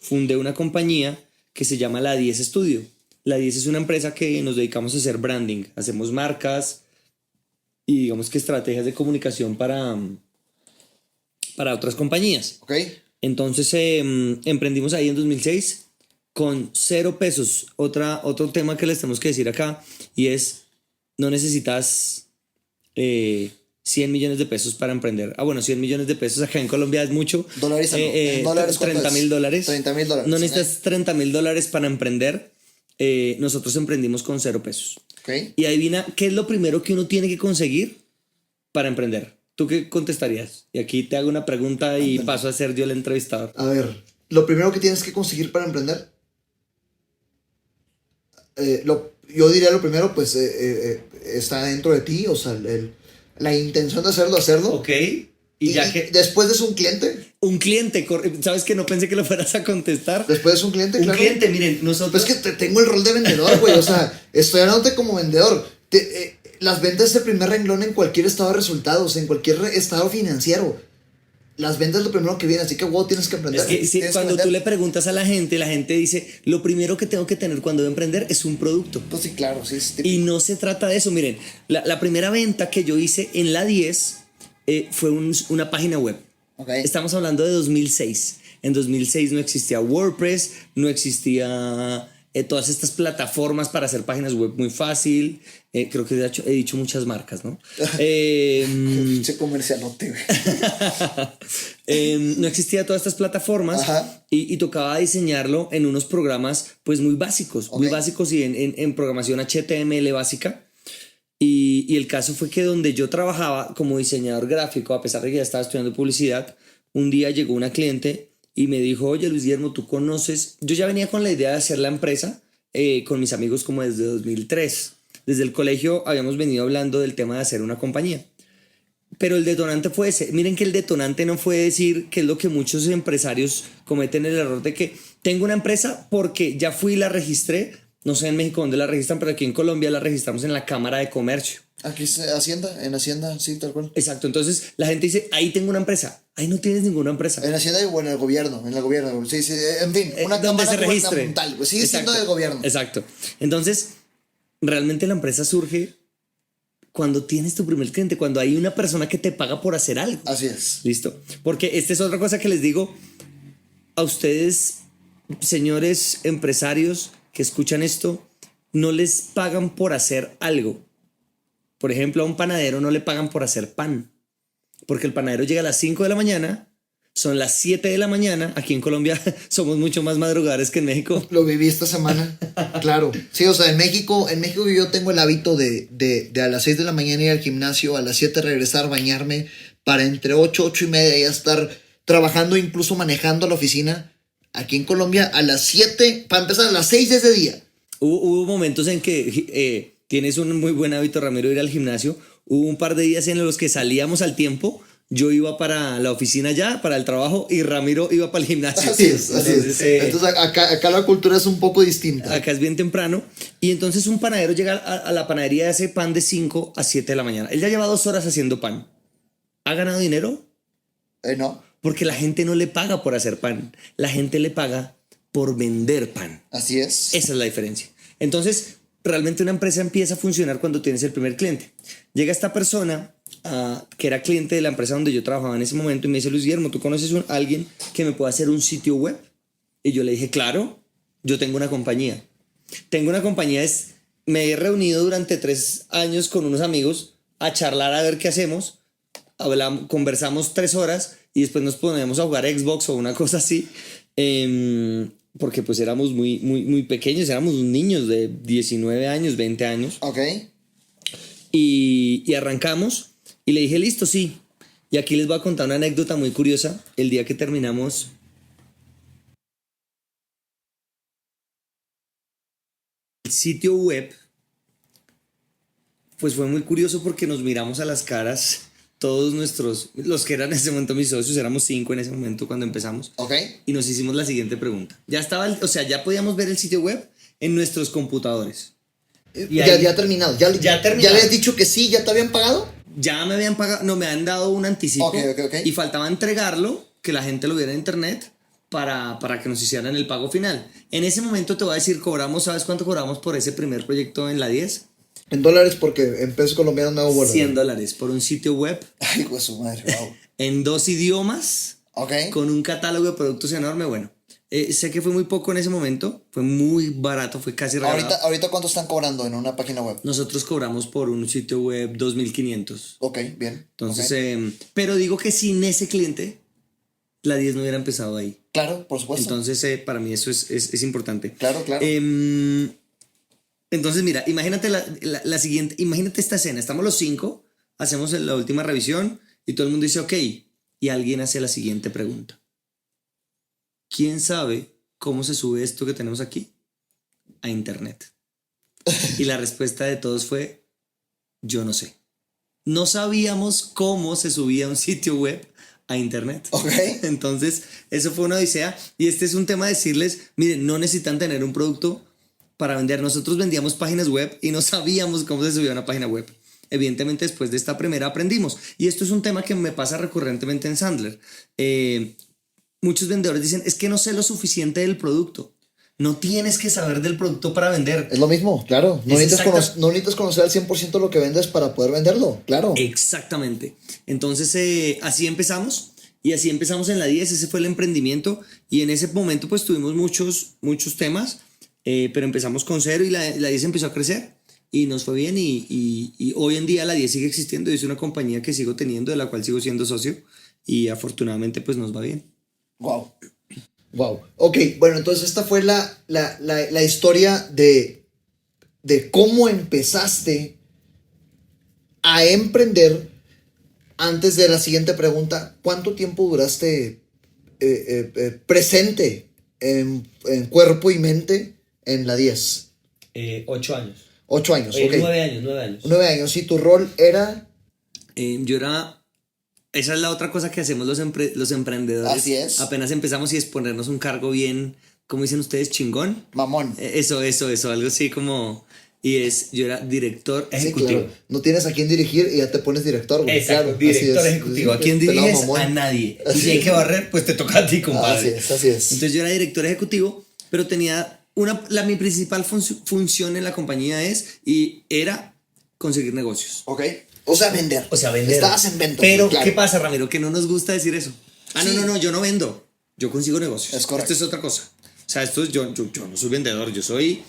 fundé una compañía que se llama La 10 Studio. La 10 es una empresa que nos dedicamos a hacer branding. Hacemos marcas y digamos que estrategias de comunicación para otras compañías. Ok. Entonces emprendimos ahí en 2006 con 0 pesos. Otro tema que les tenemos que decir acá y es, no necesitas 100 millones de pesos para emprender. Bueno, 100 millones de pesos acá en Colombia es mucho. Dolarízalo. En dólares, ¿cuánto 30 es? mil dólares. 30,000 dólares. No necesitas 30 mil dólares para emprender. Nosotros emprendimos con 0 pesos. Ok. Y adivina, ¿qué es lo primero que uno tiene que conseguir para emprender? ¿Tú qué contestarías? Y aquí te hago una pregunta y paso a ser yo el entrevistador. A ver, lo primero que tienes que conseguir para emprender. Yo diría lo primero, pues está dentro de ti, o sea, la intención de hacerlo. Ok. Y ya que... Después de eso un cliente. Un cliente, ¿sabes que no pensé que lo fueras a contestar? Después es un cliente, Un claro. cliente, miren, nosotros... Pues es que tengo el rol de vendedor, güey. O sea, estoy hablándote como vendedor. Las ventas es el primer renglón en cualquier estado de resultados, en cualquier estado financiero. Las ventas es lo primero que viene, así que wow, tienes que aprender. Es que sí, cuando tú le preguntas a la gente dice, lo primero que tengo que tener cuando voy a emprender es un producto. Pues sí, claro, sí. Y no se trata de eso, miren, la primera venta que yo hice en la 10 fue una página web. Okay. Estamos hablando de 2006. En 2006 no existía WordPress, no existía todas estas plataformas para hacer páginas web muy fácil. Creo que he dicho muchas marcas, ¿no? Pinche comercialote, güey. No existía todas estas plataformas. Ajá. y tocaba diseñarlo en unos programas pues muy básicos, Okay. muy básicos y en programación HTML básica. Y el caso fue que donde yo trabajaba como diseñador gráfico, a pesar de que ya estaba estudiando publicidad, un día llegó una cliente y me dijo, oye Luis Guillermo, ¿tú conoces? Yo ya venía con la idea de hacer la empresa con mis amigos como desde 2003. Desde el colegio habíamos venido hablando del tema de hacer una compañía. Pero el detonante fue ese. Miren que el detonante no fue decir, que es lo que muchos empresarios cometen el error de que tengo una empresa porque ya fui y la registré. No sé en México dónde la registran, pero aquí en Colombia la registramos en la Cámara de Comercio. Aquí es Hacienda, en Hacienda, sí, tal cual. Exacto, entonces la gente dice, ahí tengo una empresa. Ahí no tienes ninguna empresa. En Hacienda o en el gobierno, sí, en fin, una donde cámara se registre. gubernamental, pues sigue siendo del gobierno. Exacto. Entonces, realmente la empresa surge cuando tienes tu primer cliente, cuando hay una persona que te paga por hacer algo. Así es. Listo. Porque esta es otra cosa que les digo a ustedes, señores empresarios que escuchan esto, no les pagan por hacer algo. Por ejemplo, a un panadero no le pagan por hacer pan, porque el panadero llega a las 5 de la mañana, son las 7 de la mañana, aquí en Colombia somos mucho más madrugadores que en México. Lo viví esta semana, claro. Sí, o sea, en México yo tengo el hábito de a las 6 de la mañana ir al gimnasio, a las 7 regresar, bañarme, para entre 8 y media ya estar trabajando, incluso manejando a la oficina. Aquí en Colombia a las 7, para empezar a las 6 es de día. Hubo momentos en que tienes un muy buen hábito, Ramiro, de ir al gimnasio. Hubo un par de días en los que salíamos al tiempo. Yo iba para la oficina ya, para el trabajo, y Ramiro iba para el gimnasio. Así es. Entonces acá la cultura es un poco distinta. Acá es bien temprano. Y entonces un panadero llega a la panadería y hace pan de 5 a 7 de la mañana. Él ya lleva 2 horas haciendo pan. ¿Ha ganado dinero? No. Porque la gente no le paga por hacer pan. La gente le paga por vender pan. Así es. Esa es la diferencia. Entonces, realmente una empresa empieza a funcionar cuando tienes el primer cliente. Llega esta persona que era cliente de la empresa donde yo trabajaba en ese momento y me dice: Luis Guillermo, ¿tú conoces a alguien que me pueda hacer un sitio web? Y yo le dije: claro, yo tengo una compañía. Me he reunido durante 3 años con unos amigos a charlar a ver qué hacemos. Conversamos 3 horas y después nos ponemos a jugar Xbox o una cosa así. Porque pues éramos muy pequeños, éramos niños de 19 años, 20 años. Ok. Y arrancamos y le dije: listo, sí. Y aquí les voy a contar una anécdota muy curiosa. El día que terminamos el sitio web, pues fue muy curioso porque nos miramos a las caras todos los que eran en ese momento mis socios, éramos 5 en ese momento cuando empezamos. Ok. Y nos hicimos la siguiente pregunta. Ya podíamos ver el sitio web en nuestros computadores. Ya terminado. ¿Ya terminado. habías dicho que sí? ¿Ya te habían pagado? Ya me habían pagado, no, me han dado un anticipo. Ok. Y faltaba entregarlo, que la gente lo viera en internet para que nos hicieran el pago final. En ese momento te voy a decir, ¿sabes cuánto cobramos por ese primer proyecto en la 10? En dólares, porque en pesos colombianos no hago bola. $100 por un sitio web. Ay, pues su madre, wow. En 2 idiomas. Ok. Con un catálogo de productos enorme. Bueno, sé que fue muy poco en ese momento. Fue muy barato, fue casi regalado. ¿Ahorita cuánto están cobrando en una página web? Nosotros cobramos por un sitio web 2.500. Ok, bien. Entonces, pero digo que sin ese cliente, la 10 no hubiera empezado ahí. Claro, por supuesto. Entonces, para mí eso es importante. Claro. Entonces, mira, imagínate la siguiente, imagínate esta escena. Estamos los 5, hacemos la última revisión y todo el mundo dice: ok, y alguien hace la siguiente pregunta: ¿quién sabe cómo se sube esto que tenemos aquí a internet? Y la respuesta de todos fue: yo no sé. No sabíamos cómo se subía un sitio web a internet. Okay. Entonces, eso fue una odisea. Y este es un tema de decirles: miren, no necesitan tener un producto para vender. Nosotros vendíamos páginas web y no sabíamos cómo se subía una página web. Evidentemente, después de esta primera aprendimos. Y esto es un tema que me pasa recurrentemente en Sandler. Muchos vendedores dicen: es que no sé lo suficiente del producto. No tienes que saber del producto para vender. Es lo mismo, claro. No necesitas conocer al 100% lo que vendes para poder venderlo, claro. Exactamente. Entonces, así empezamos. Y así empezamos en la 10. Ese fue el emprendimiento. Y en ese momento, pues, tuvimos muchos temas. Pero empezamos con 0 y la 10 empezó a crecer. Y nos fue bien. Y hoy en día la 10 sigue existiendo. Y es una compañía que sigo teniendo, de la cual sigo siendo socio. Y afortunadamente, pues, nos va bien. Wow. Ok, bueno, entonces esta fue la historia de cómo empezaste a emprender. Antes de la siguiente pregunta, ¿cuánto tiempo duraste presente en cuerpo y mente en la 10? 8 años. 8 años, ok. 9 años. 9 años, ¿y tu rol era? Yo era... Esa es la otra cosa que hacemos los emprendedores. Así es. Apenas empezamos y es ponernos un cargo bien, ¿cómo dicen ustedes? Chingón. Mamón. Eso, algo así como... yo era director ejecutivo. Sí, claro. No tienes a quién dirigir y ya te pones director, güey. Exacto, claro, director ejecutivo. ¿A quién diriges? A nadie. Y si hay que barrer, pues te toca a ti, compadre. Así es. Entonces yo era director ejecutivo, pero tenía mi principal función en la compañía era conseguir negocios. Ok. O sea, vender. Estabas en venta. Pero, claro. ¿Qué pasa, Ramiro? Que no nos gusta decir eso. Sí. No, yo no vendo. Yo consigo negocios. Es correcto. Esto es otra cosa. O sea, yo no soy vendedor, yo soy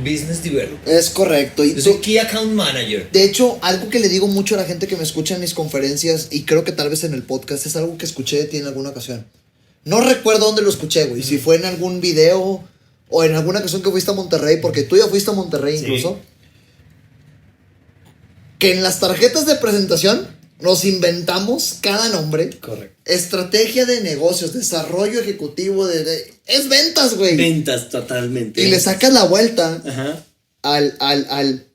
business developer. Es correcto. Yo soy Key Account Manager. De hecho, algo que le digo mucho a la gente que me escucha en mis conferencias, y creo que tal vez en el podcast, es algo que escuché de ti en alguna ocasión. No recuerdo dónde lo escuché, güey. Si fue en algún video o en alguna ocasión que fuiste a Monterrey, porque tú ya fuiste a Monterrey incluso. Sí. Que en las tarjetas de presentación Nos inventamos cada nombre. Correcto. Estrategia de negocios, desarrollo ejecutivo es ventas, güey. Ventas, totalmente. Y le sacas la vuelta Ajá. al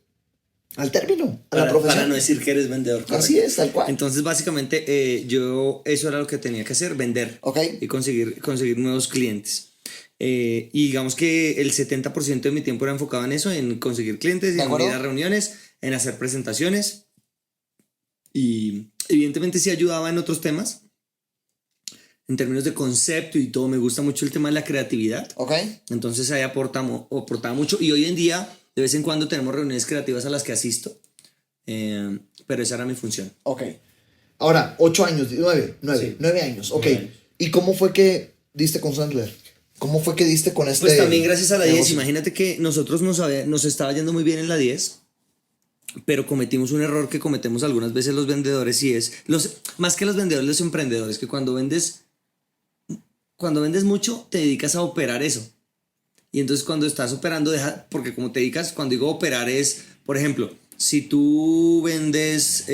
término, a la profesión. Para no decir que eres vendedor. Correcto. Así es, tal cual. Entonces, básicamente, yo eso era lo que tenía que hacer, vender. Ok. Y conseguir nuevos clientes. Y digamos que el 70% de mi tiempo era enfocado en eso, en conseguir clientes, en ir a reuniones, en hacer presentaciones. Y evidentemente sí ayudaba en otros temas. En términos de concepto y todo, me gusta mucho el tema de la creatividad. Ok. Entonces ahí aportaba mucho. Y hoy en día, de vez en cuando tenemos reuniones creativas a las que asisto. Pero esa era mi función. Ok. Ahora, 8 años, 9 años. Ok. 9 años. ¿Y cómo fue que diste con Sandler? ¿Cómo fue que diste con este? Pues también gracias a la 10. Imagínate que nosotros nos estaba yendo muy bien en la 10. Pero cometimos un error que cometemos algunas veces los vendedores, y es, más que los vendedores, los emprendedores, que cuando vendes mucho, te dedicas a operar eso. Y entonces cuando estás operando, porque como te dedicas, cuando digo operar es, por ejemplo, si tú vendes,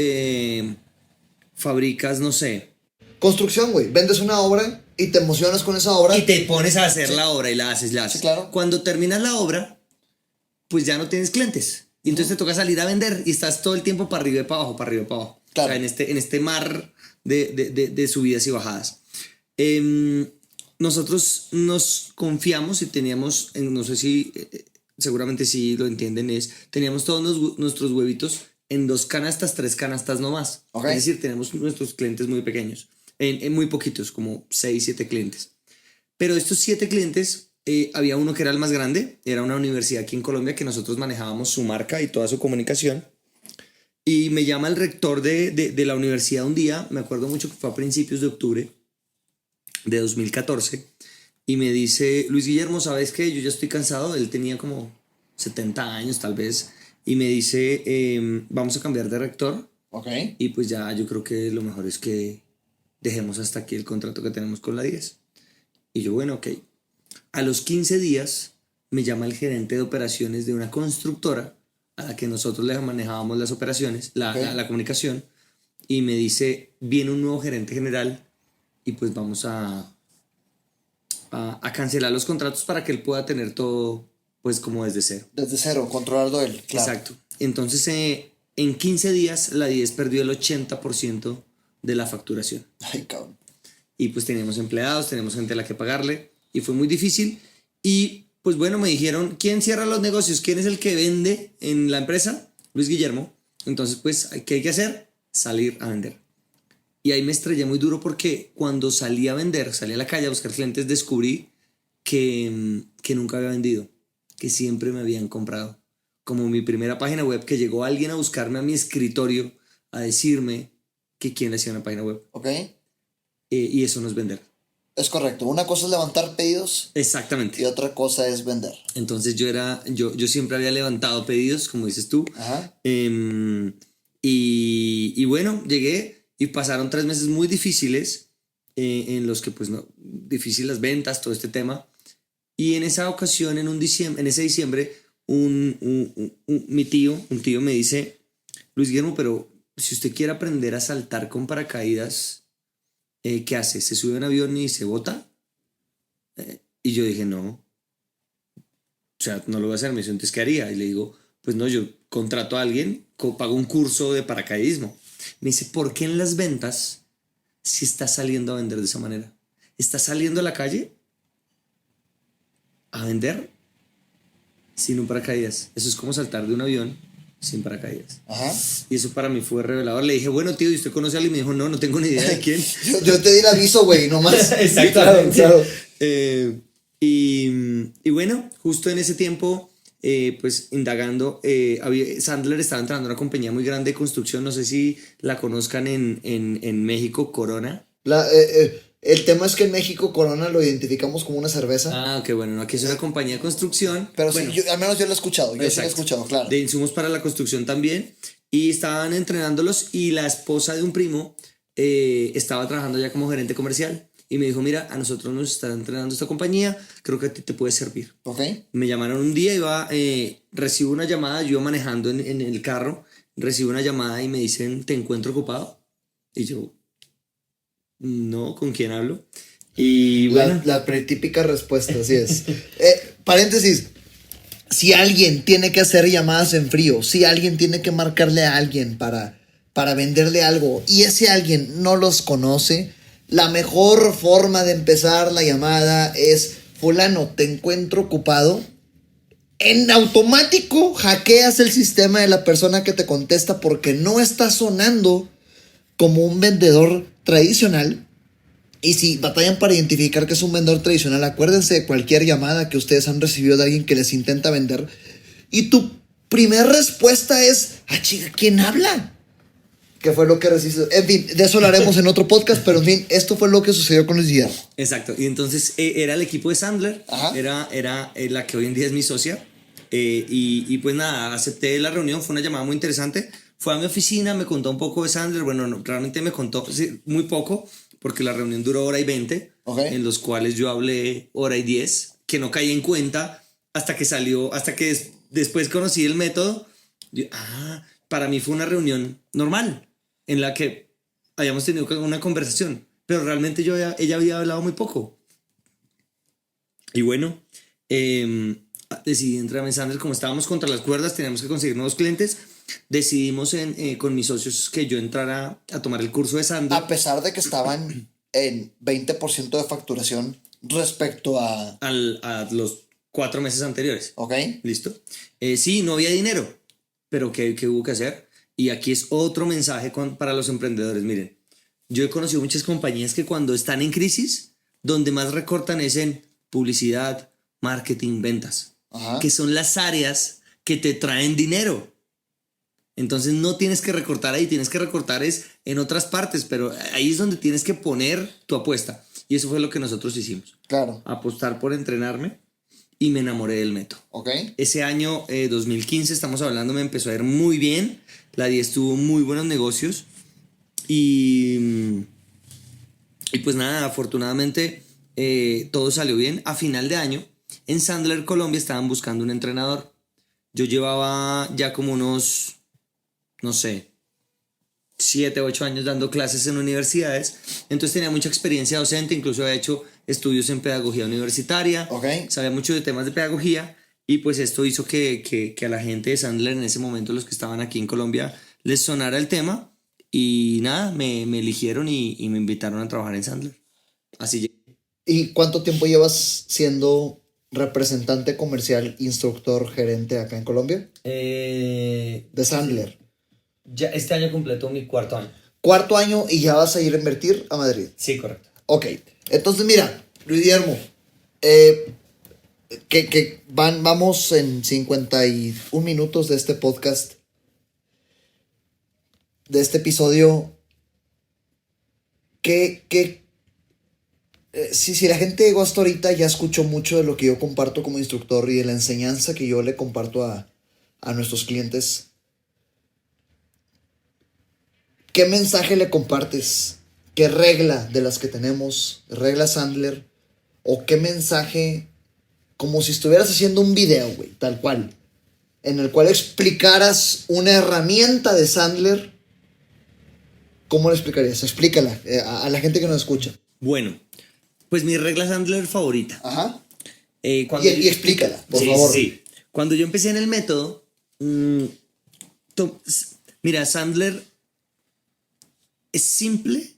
fabricas, no sé. Construcción, güey. Vendes una obra y te emocionas con esa obra. Y te pones a hacer la obra y la haces. Sí, claro. Cuando terminas la obra, pues ya no tienes clientes. Y entonces te toca salir a vender y estás todo el tiempo para arriba y para abajo, para arriba y para abajo. Claro. O sea, en este mar de subidas y bajadas. Nosotros nos confiamos y teníamos, no sé si, seguramente sí lo entienden, teníamos todos nuestros huevitos en 2 canastas, 3 canastas nomás. Okay. Es decir, tenemos nuestros clientes muy pequeños, en muy poquitos, como 6, 7 clientes. Pero estos 7 clientes... había uno que era el más grande, era una universidad aquí en Colombia que nosotros manejábamos su marca y toda su comunicación. Y me llama el rector de la universidad un día, me acuerdo mucho que fue a principios de octubre de 2014, y me dice: Luis Guillermo, ¿sabes qué? Yo ya estoy cansado. Él tenía como 70 años tal vez, y me dice, vamos a cambiar de rector. Okay. Y pues ya yo creo que lo mejor es que dejemos hasta aquí el contrato que tenemos con la 10. Y yo, bueno, ok. A los 15 días me llama el gerente de operaciones de una constructora a la que nosotros le manejábamos las operaciones, la comunicación, y me dice: viene un nuevo gerente general y pues vamos a cancelar los contratos para que él pueda tener todo pues como desde cero. Desde cero, controlarlo él. Claro. Exacto. Entonces en 15 días la 10 perdió el 80% de la facturación. Ay, cabrón. Y pues teníamos empleados, teníamos gente a la que pagarle. Y fue muy difícil. Y pues bueno, me dijeron: ¿quién cierra los negocios? ¿Quién es el que vende en la empresa? Luis Guillermo. Entonces pues, ¿qué hay que hacer? Salir a vender. Y ahí me estrellé muy duro, porque cuando salí a vender, salí a la calle a buscar clientes, descubrí que nunca había vendido, que siempre me habían comprado. Como mi primera página web, que llegó alguien a buscarme a mi escritorio a decirme que quién hacía una página web. Ok. Y eso no es vender. Es correcto. Una cosa es levantar pedidos. Exactamente. Y otra cosa es vender. Entonces yo siempre había levantado pedidos, como dices tú. Ajá. Y bueno, llegué y pasaron 3 meses muy difíciles, en los que pues no, difíciles las ventas, todo este tema. Y en esa ocasión, en ese diciembre, un tío me dice: Luis Guillermo, pero si usted quiere aprender a saltar con paracaídas, ¿qué hace? ¿Se sube a un avión y se bota? Y yo dije: no, o sea, no lo voy a hacer. Me dice: entonces, ¿qué haría? Y le digo: pues no, yo contrato a alguien, pago un curso de paracaidismo. Me dice: ¿por qué en las ventas, si estás saliendo a vender de esa manera? ¿Estás saliendo a la calle a vender sin un paracaídas? Eso es como saltar de un avión sin paracaídas. Ajá. Y eso para mí fue revelador. Le dije: bueno, tío, ¿y usted conoce a alguien? Y me dijo: no tengo ni idea de quién. yo te di el aviso, güey, nomás. Exactamente. Claro. Y bueno, justo en ese tiempo, pues indagando, Sandler estaba entrando a una compañía muy grande de construcción. No sé si la conozcan en México, Corona. El tema es que en México Corona lo identificamos como una cerveza. Ah, ok, bueno, no, aquí es una compañía de construcción. Pero bueno, sí, al menos yo lo he escuchado. Yo sí lo he escuchado, claro. De insumos para la construcción también. Y estaban entrenándolos, y la esposa de un primo estaba trabajando ya como gerente comercial. Y me dijo: mira, a nosotros nos está entrenando esta compañía, creo que a ti te puede servir. Ok. Me llamaron un día, recibo una llamada, yo manejando en el carro, recibo una llamada y me dicen: ¿te encuentro ocupado? Y yo, no, ¿con quién hablo? Y bueno. La típica respuesta, así es. Paréntesis. Si alguien tiene que hacer llamadas en frío, si alguien tiene que marcarle a alguien para venderle algo y ese alguien no los conoce, la mejor forma de empezar la llamada es: fulano, te encuentro ocupado. En automático hackeas el sistema de la persona que te contesta porque no está sonando como un vendedor tradicional. Y si batallan para identificar que es un vendedor tradicional, acuérdense de cualquier llamada que ustedes han recibido de alguien que les intenta vender. Y tu primera respuesta es: ah, chica, ¿quién habla? ¿Qué fue lo que recibiste? En fin, de eso lo haremos en otro podcast, pero en fin, esto fue lo que sucedió con Luis Guillermo. Exacto, y entonces era el equipo de Sandler, Ajá. era la que hoy en día es mi socia. Y pues nada, acepté la reunión, fue una llamada muy interesante. Fue a mi oficina, me contó un poco de Sandler. Bueno, no, realmente me contó muy poco, porque la reunión duró 1:20, Okay. en los cuales yo hablé 1:10, que no caí en cuenta hasta que salió, hasta que después conocí el método. Para mí fue una reunión normal, en la que habíamos tenido una conversación, pero realmente ella había hablado muy poco. Y bueno, decidí entrar en Sandler. Como estábamos contra las cuerdas, teníamos que conseguir nuevos clientes. Decidimos con mis socios que yo entrara a tomar el curso de Sandler. A pesar de que estaban en 20% de facturación respecto a los 4 meses anteriores. Ok. ¿Listo? Sí, no había dinero, pero ¿qué hubo que hacer? Y aquí es otro mensaje para los emprendedores. Miren, yo he conocido muchas compañías que cuando están en crisis, donde más recortan es en publicidad, marketing, ventas. Ajá. Que son las áreas que te traen dinero. Entonces no tienes que recortar ahí, tienes que recortar es en otras partes, pero ahí es donde tienes que poner tu apuesta. Y eso fue lo que nosotros hicimos. Claro. Apostar por entrenarme, y me enamoré del método. Ok. Ese año 2015, estamos hablando, me empezó a ir muy bien. La 10 tuvo muy buenos negocios. Y pues nada, afortunadamente todo salió bien. A final de año, en Sandler, Colombia, estaban buscando un entrenador. Yo llevaba ya como unos, no sé, 7, 8 años dando clases en universidades. Entonces tenía mucha experiencia docente, incluso había hecho estudios en pedagogía universitaria. Okay. Sabía mucho de temas de pedagogía. Y pues esto hizo que a la gente de Sandler en ese momento, los que estaban aquí en Colombia, les sonara el tema. Y nada, me eligieron y me invitaron a trabajar en Sandler. Así llegué. ¿Y cuánto tiempo llevas siendo representante comercial, instructor, gerente acá en Colombia? De Sandler. Ya este año completó mi 4º año. 4º año y ya vas a ir a invertir a Madrid. Sí, correcto. Ok, entonces mira, Luis Guillermo, vamos en 51 minutos de este podcast, de este episodio. Si la gente llegó hasta ahorita, ya escuchó mucho de lo que yo comparto como instructor y de la enseñanza que yo le comparto a nuestros clientes. ¿Qué mensaje le compartes? ¿Qué regla de las que tenemos, regla Sandler? ¿O qué mensaje, como si estuvieras haciendo un video, güey, tal cual, en el cual explicaras una herramienta de Sandler? ¿Cómo le explicarías? Explícala a la gente que nos escucha. Bueno, pues mi regla Sandler favorita. Ajá. Y explícala, por favor. Sí. Cuando yo empecé en el método, mira, Sandler es simple,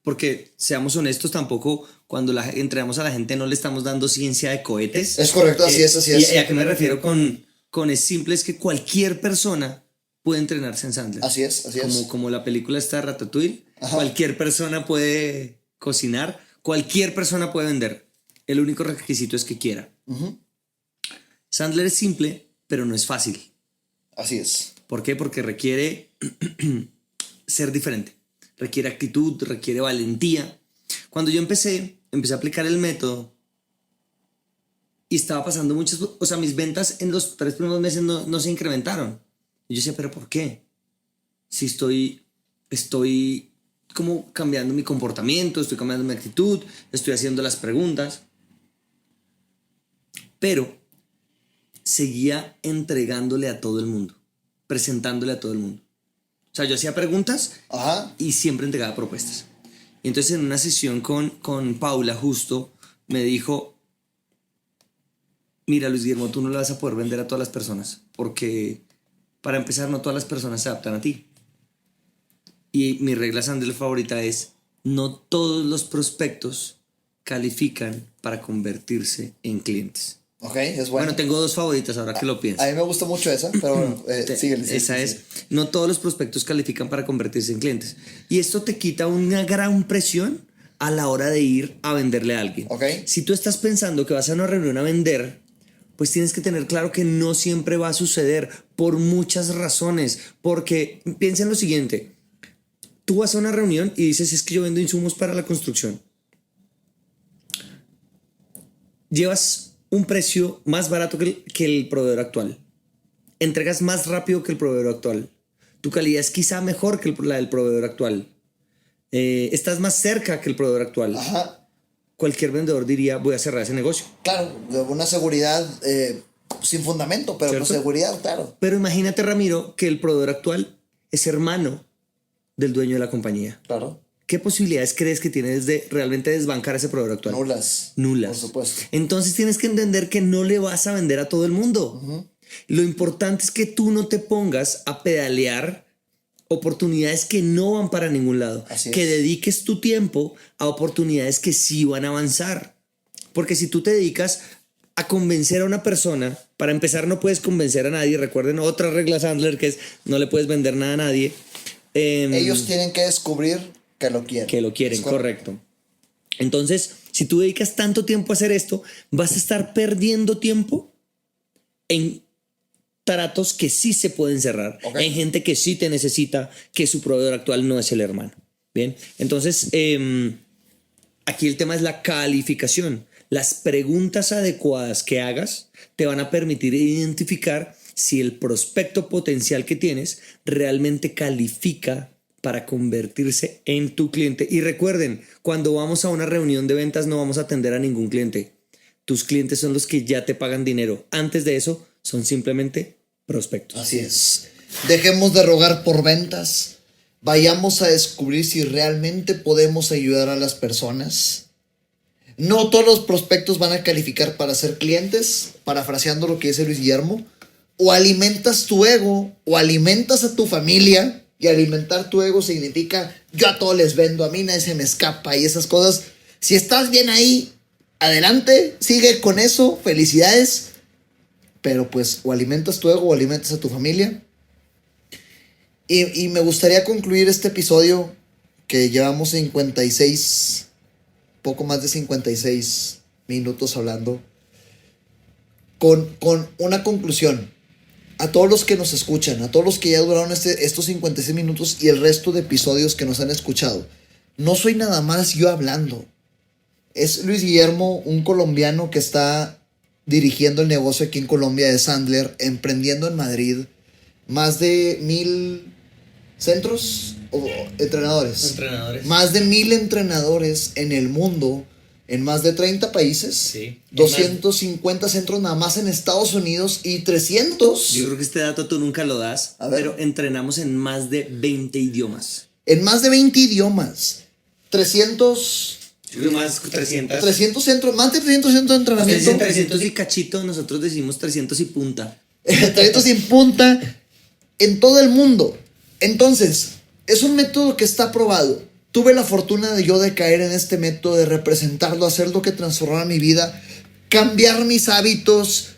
porque seamos honestos, tampoco cuando entregamos a la gente no le estamos dando ciencia de cohetes. Es correcto, así es. ¿Y a qué me refiero con es simple? Es que cualquier persona puede entrenarse en Sandler. Así es. Como la película esta Ratatouille. Ajá. Cualquier persona puede cocinar, cualquier persona puede vender. El único requisito es que quiera. Uh-huh. Sandler es simple, pero no es fácil. Así es. ¿Por qué? Porque requiere ser diferente. Requiere actitud, requiere valentía. Cuando yo empecé a aplicar el método y estaba pasando muchas... O sea, mis ventas en los 3 primeros meses no se incrementaron. Y yo decía, ¿pero por qué? Si estoy como cambiando mi comportamiento, estoy cambiando mi actitud, estoy haciendo las preguntas. Pero seguía entregándole a todo el mundo, presentándole a todo el mundo. O sea, yo hacía preguntas y siempre entregaba propuestas. Y entonces en una sesión con Paula justo me dijo, mira Luis Guillermo, tú no le vas a poder vender a todas las personas porque para empezar no todas las personas se adaptan a ti. Y mi regla Sandler favorita es, no todos los prospectos califican para convertirse en clientes. Ok, es bueno. Bueno, tengo dos favoritas ahora que lo pienso. A mí me gusta mucho esa, pero bueno, síguele. Esa es, no todos los prospectos califican para convertirse en clientes. Y esto te quita una gran presión a la hora de ir a venderle a alguien. Okay. Si tú estás pensando que vas a una reunión a vender, pues tienes que tener claro que no siempre va a suceder por muchas razones. Porque piensa en lo siguiente. Tú vas a una reunión y dices, es que yo vendo insumos para la construcción. Llevas un precio más barato que el proveedor actual. Entregas más rápido que el proveedor actual. Tu calidad es quizá mejor que la del proveedor actual. Estás más cerca que el proveedor actual. Ajá. Cualquier vendedor diría, voy a cerrar ese negocio. Claro, una seguridad sin fundamento, pero con seguridad, claro. Pero imagínate, Ramiro, que el proveedor actual es hermano del dueño de la compañía. Claro. ¿Qué posibilidades crees que tienes de realmente desbancar a ese proveedor actual? Nulas. Nulas. Por supuesto. Entonces tienes que entender que no le vas a vender a todo el mundo. Uh-huh. Lo importante es que tú no te pongas a pedalear oportunidades que no van para ningún lado. Así que es. dediques tu tiempo a oportunidades que sí van a avanzar. Porque si tú te dedicas a convencer a una persona, para empezar no puedes convencer a nadie. Recuerden otra regla Sandler que es no le puedes vender nada a nadie. Ellos tienen que descubrir que lo quieren. Que lo quieren, correcto. Entonces, si tú dedicas tanto tiempo a hacer esto, vas a estar perdiendo tiempo en tratos que sí se pueden cerrar, en gente que sí te necesita, que su proveedor actual no es el hermano. Bien, entonces, aquí el tema es la calificación. Las preguntas adecuadas que hagas te van a permitir identificar si el prospecto potencial que tienes realmente califica para convertirse en tu cliente. Y recuerden, cuando vamos a una reunión de ventas no vamos a atender a ningún cliente. Tus clientes son los que ya te pagan dinero. Antes de eso, son simplemente prospectos. Así es. Dejemos de rogar por ventas. Vayamos a descubrir si realmente podemos ayudar a las personas. No todos los prospectos van a calificar para ser clientes, parafraseando lo que dice Luis Guillermo. O alimentas tu ego, o alimentas a tu familia. Y alimentar tu ego significa yo a todos les vendo, a mí nadie se me escapa y esas cosas. Si estás bien ahí, adelante, sigue con eso, felicidades. Pero pues o alimentas tu ego o alimentas a tu familia. Y me gustaría concluir este episodio que llevamos 56, poco más de 56 minutos hablando, con una conclusión. A todos los que nos escuchan, a todos los que ya duraron estos 56 minutos y el resto de episodios que nos han escuchado, no soy nada más yo hablando. Es Luis Guillermo, un colombiano que está dirigiendo el negocio aquí en Colombia de Sandler, emprendiendo en Madrid, más de 1,000 centros o entrenadores. Más de 1,000 entrenadores en el mundo, en más de 30 países, sí. 250 centros nada más en Estados Unidos y 300. Yo creo que este dato tú nunca lo das, pero entrenamos en más de 20 idiomas. En más de 20 idiomas. 300... Yo creo más 300. 300 centros, más de 300 centros de entrenamiento. Ustedes dicen 300 y cachito, nosotros decimos 300 y punta. 300 y punta en todo el mundo. Entonces, es un método que está probado. Tuve la fortuna de caer en este método, de representarlo, hacer lo que transformara mi vida, cambiar mis hábitos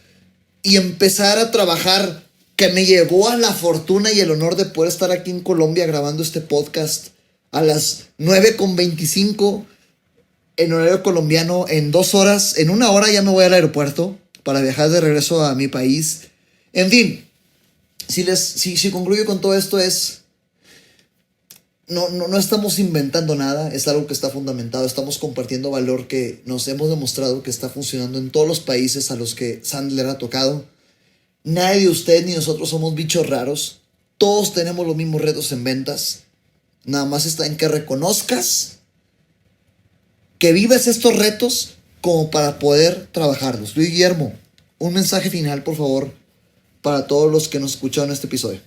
y empezar a trabajar, que me llevó a la fortuna y el honor de poder estar aquí en Colombia grabando este podcast a las 9:25 en horario colombiano, en 2 horas. En 1 hora ya me voy al aeropuerto para viajar de regreso a mi país. En fin, si concluyo con todo esto es... No estamos inventando nada, es algo que está fundamentado, estamos compartiendo valor que nos hemos demostrado que está funcionando en todos los países a los que Sandler ha tocado. Nadie de ustedes ni nosotros somos bichos raros, todos tenemos los mismos retos en ventas, nada más está en que reconozcas, que vives estos retos como para poder trabajarlos. Luis Guillermo, un mensaje final por favor para todos los que nos escucharon en este episodio.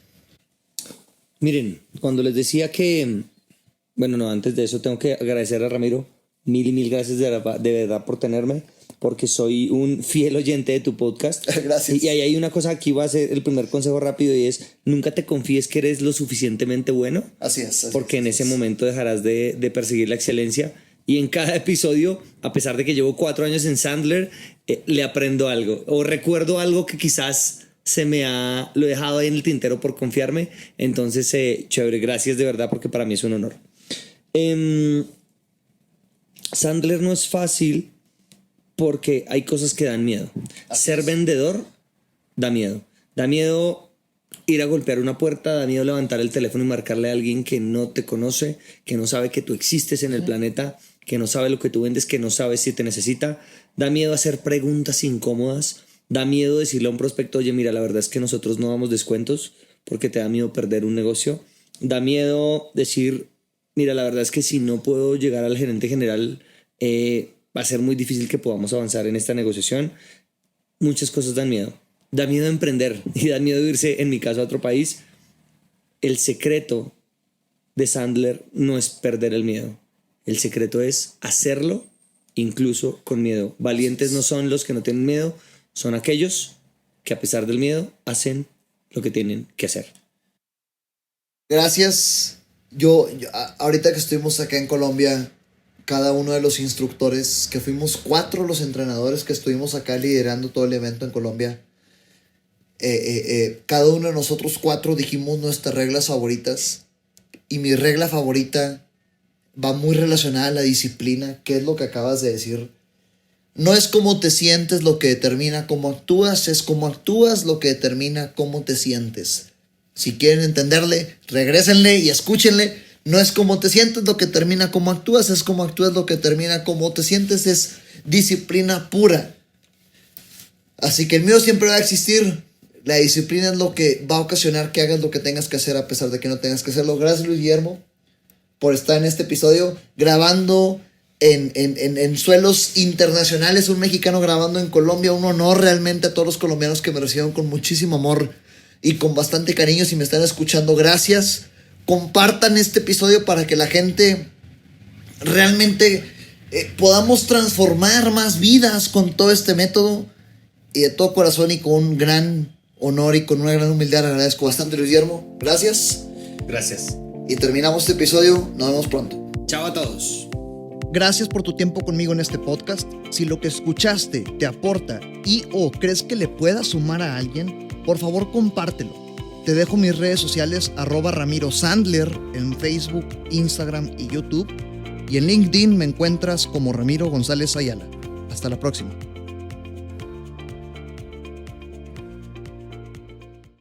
Miren, cuando les decía que, bueno, no, antes de eso tengo que agradecer a Ramiro, mil y mil gracias de verdad por tenerme, porque soy un fiel oyente de tu podcast. Gracias. Y ahí hay una cosa, aquí va a ser el primer consejo rápido y es, nunca te confíes que eres lo suficientemente bueno. Así es. Porque en ese momento dejarás de perseguir la excelencia. Y en cada episodio, a pesar de que llevo 4 años en Sandler, le aprendo algo o recuerdo algo que quizás lo he dejado ahí en el tintero por confiarme. Entonces, chévere, gracias de verdad, porque para mí es un honor. Sandler no es fácil porque hay cosas que dan miedo. Ser vendedor da miedo. Da miedo ir a golpear una puerta, da miedo levantar el teléfono y marcarle a alguien que no te conoce, que no sabe que tú existes en el planeta, que no sabe lo que tú vendes, que no sabe si te necesita. Da miedo hacer preguntas incómodas. Da miedo decirle a un prospecto, oye, mira, la verdad es que nosotros no damos descuentos porque te da miedo perder un negocio. Da miedo decir, mira, la verdad es que si no puedo llegar al gerente general, va a ser muy difícil que podamos avanzar en esta negociación. Muchas cosas dan miedo. Da miedo emprender y da miedo irse, en mi caso, a otro país. El secreto de Sandler no es perder el miedo. El secreto es hacerlo incluso con miedo. Valientes no son los que no tienen miedo, son aquellos que a pesar del miedo hacen lo que tienen que hacer. Gracias. Ahorita que estuvimos acá en Colombia, cada uno de los instructores, que fuimos 4 los entrenadores que estuvimos acá liderando todo el evento en Colombia, cada uno de nosotros 4 dijimos nuestras reglas favoritas, y mi regla favorita va muy relacionada a la disciplina, que es lo que acabas de decir. No es cómo te sientes lo que determina cómo actúas, es cómo actúas lo que determina cómo te sientes. Si quieren entenderle, regrésenle y escúchenle. No es cómo te sientes lo que determina cómo actúas, es cómo actúas lo que determina cómo te sientes. Es disciplina pura. Así que el miedo siempre va a existir. La disciplina es lo que va a ocasionar que hagas lo que tengas que hacer a pesar de que no tengas que hacerlo. Gracias, Luis Guillermo, por estar en este episodio grabando en suelos internacionales. Un mexicano grabando en Colombia. Un honor realmente a todos los colombianos que me recibieron con muchísimo amor y con bastante cariño. Si me están escuchando, gracias. Compartan este episodio para que la gente realmente podamos transformar más vidas con todo este método. Y de todo corazón y con un gran honor y con una gran humildad agradezco bastante, Luis Guillermo. Gracias. Gracias. Y terminamos este episodio. Nos vemos pronto. Chao a todos. Gracias por tu tiempo conmigo en este podcast. Si lo que escuchaste te aporta y o crees que le pueda sumar a alguien, por favor compártelo. Te dejo mis redes sociales @RamiroSandler en Facebook, Instagram y YouTube. Y en LinkedIn me encuentras como Ramiro González Ayala. Hasta la próxima.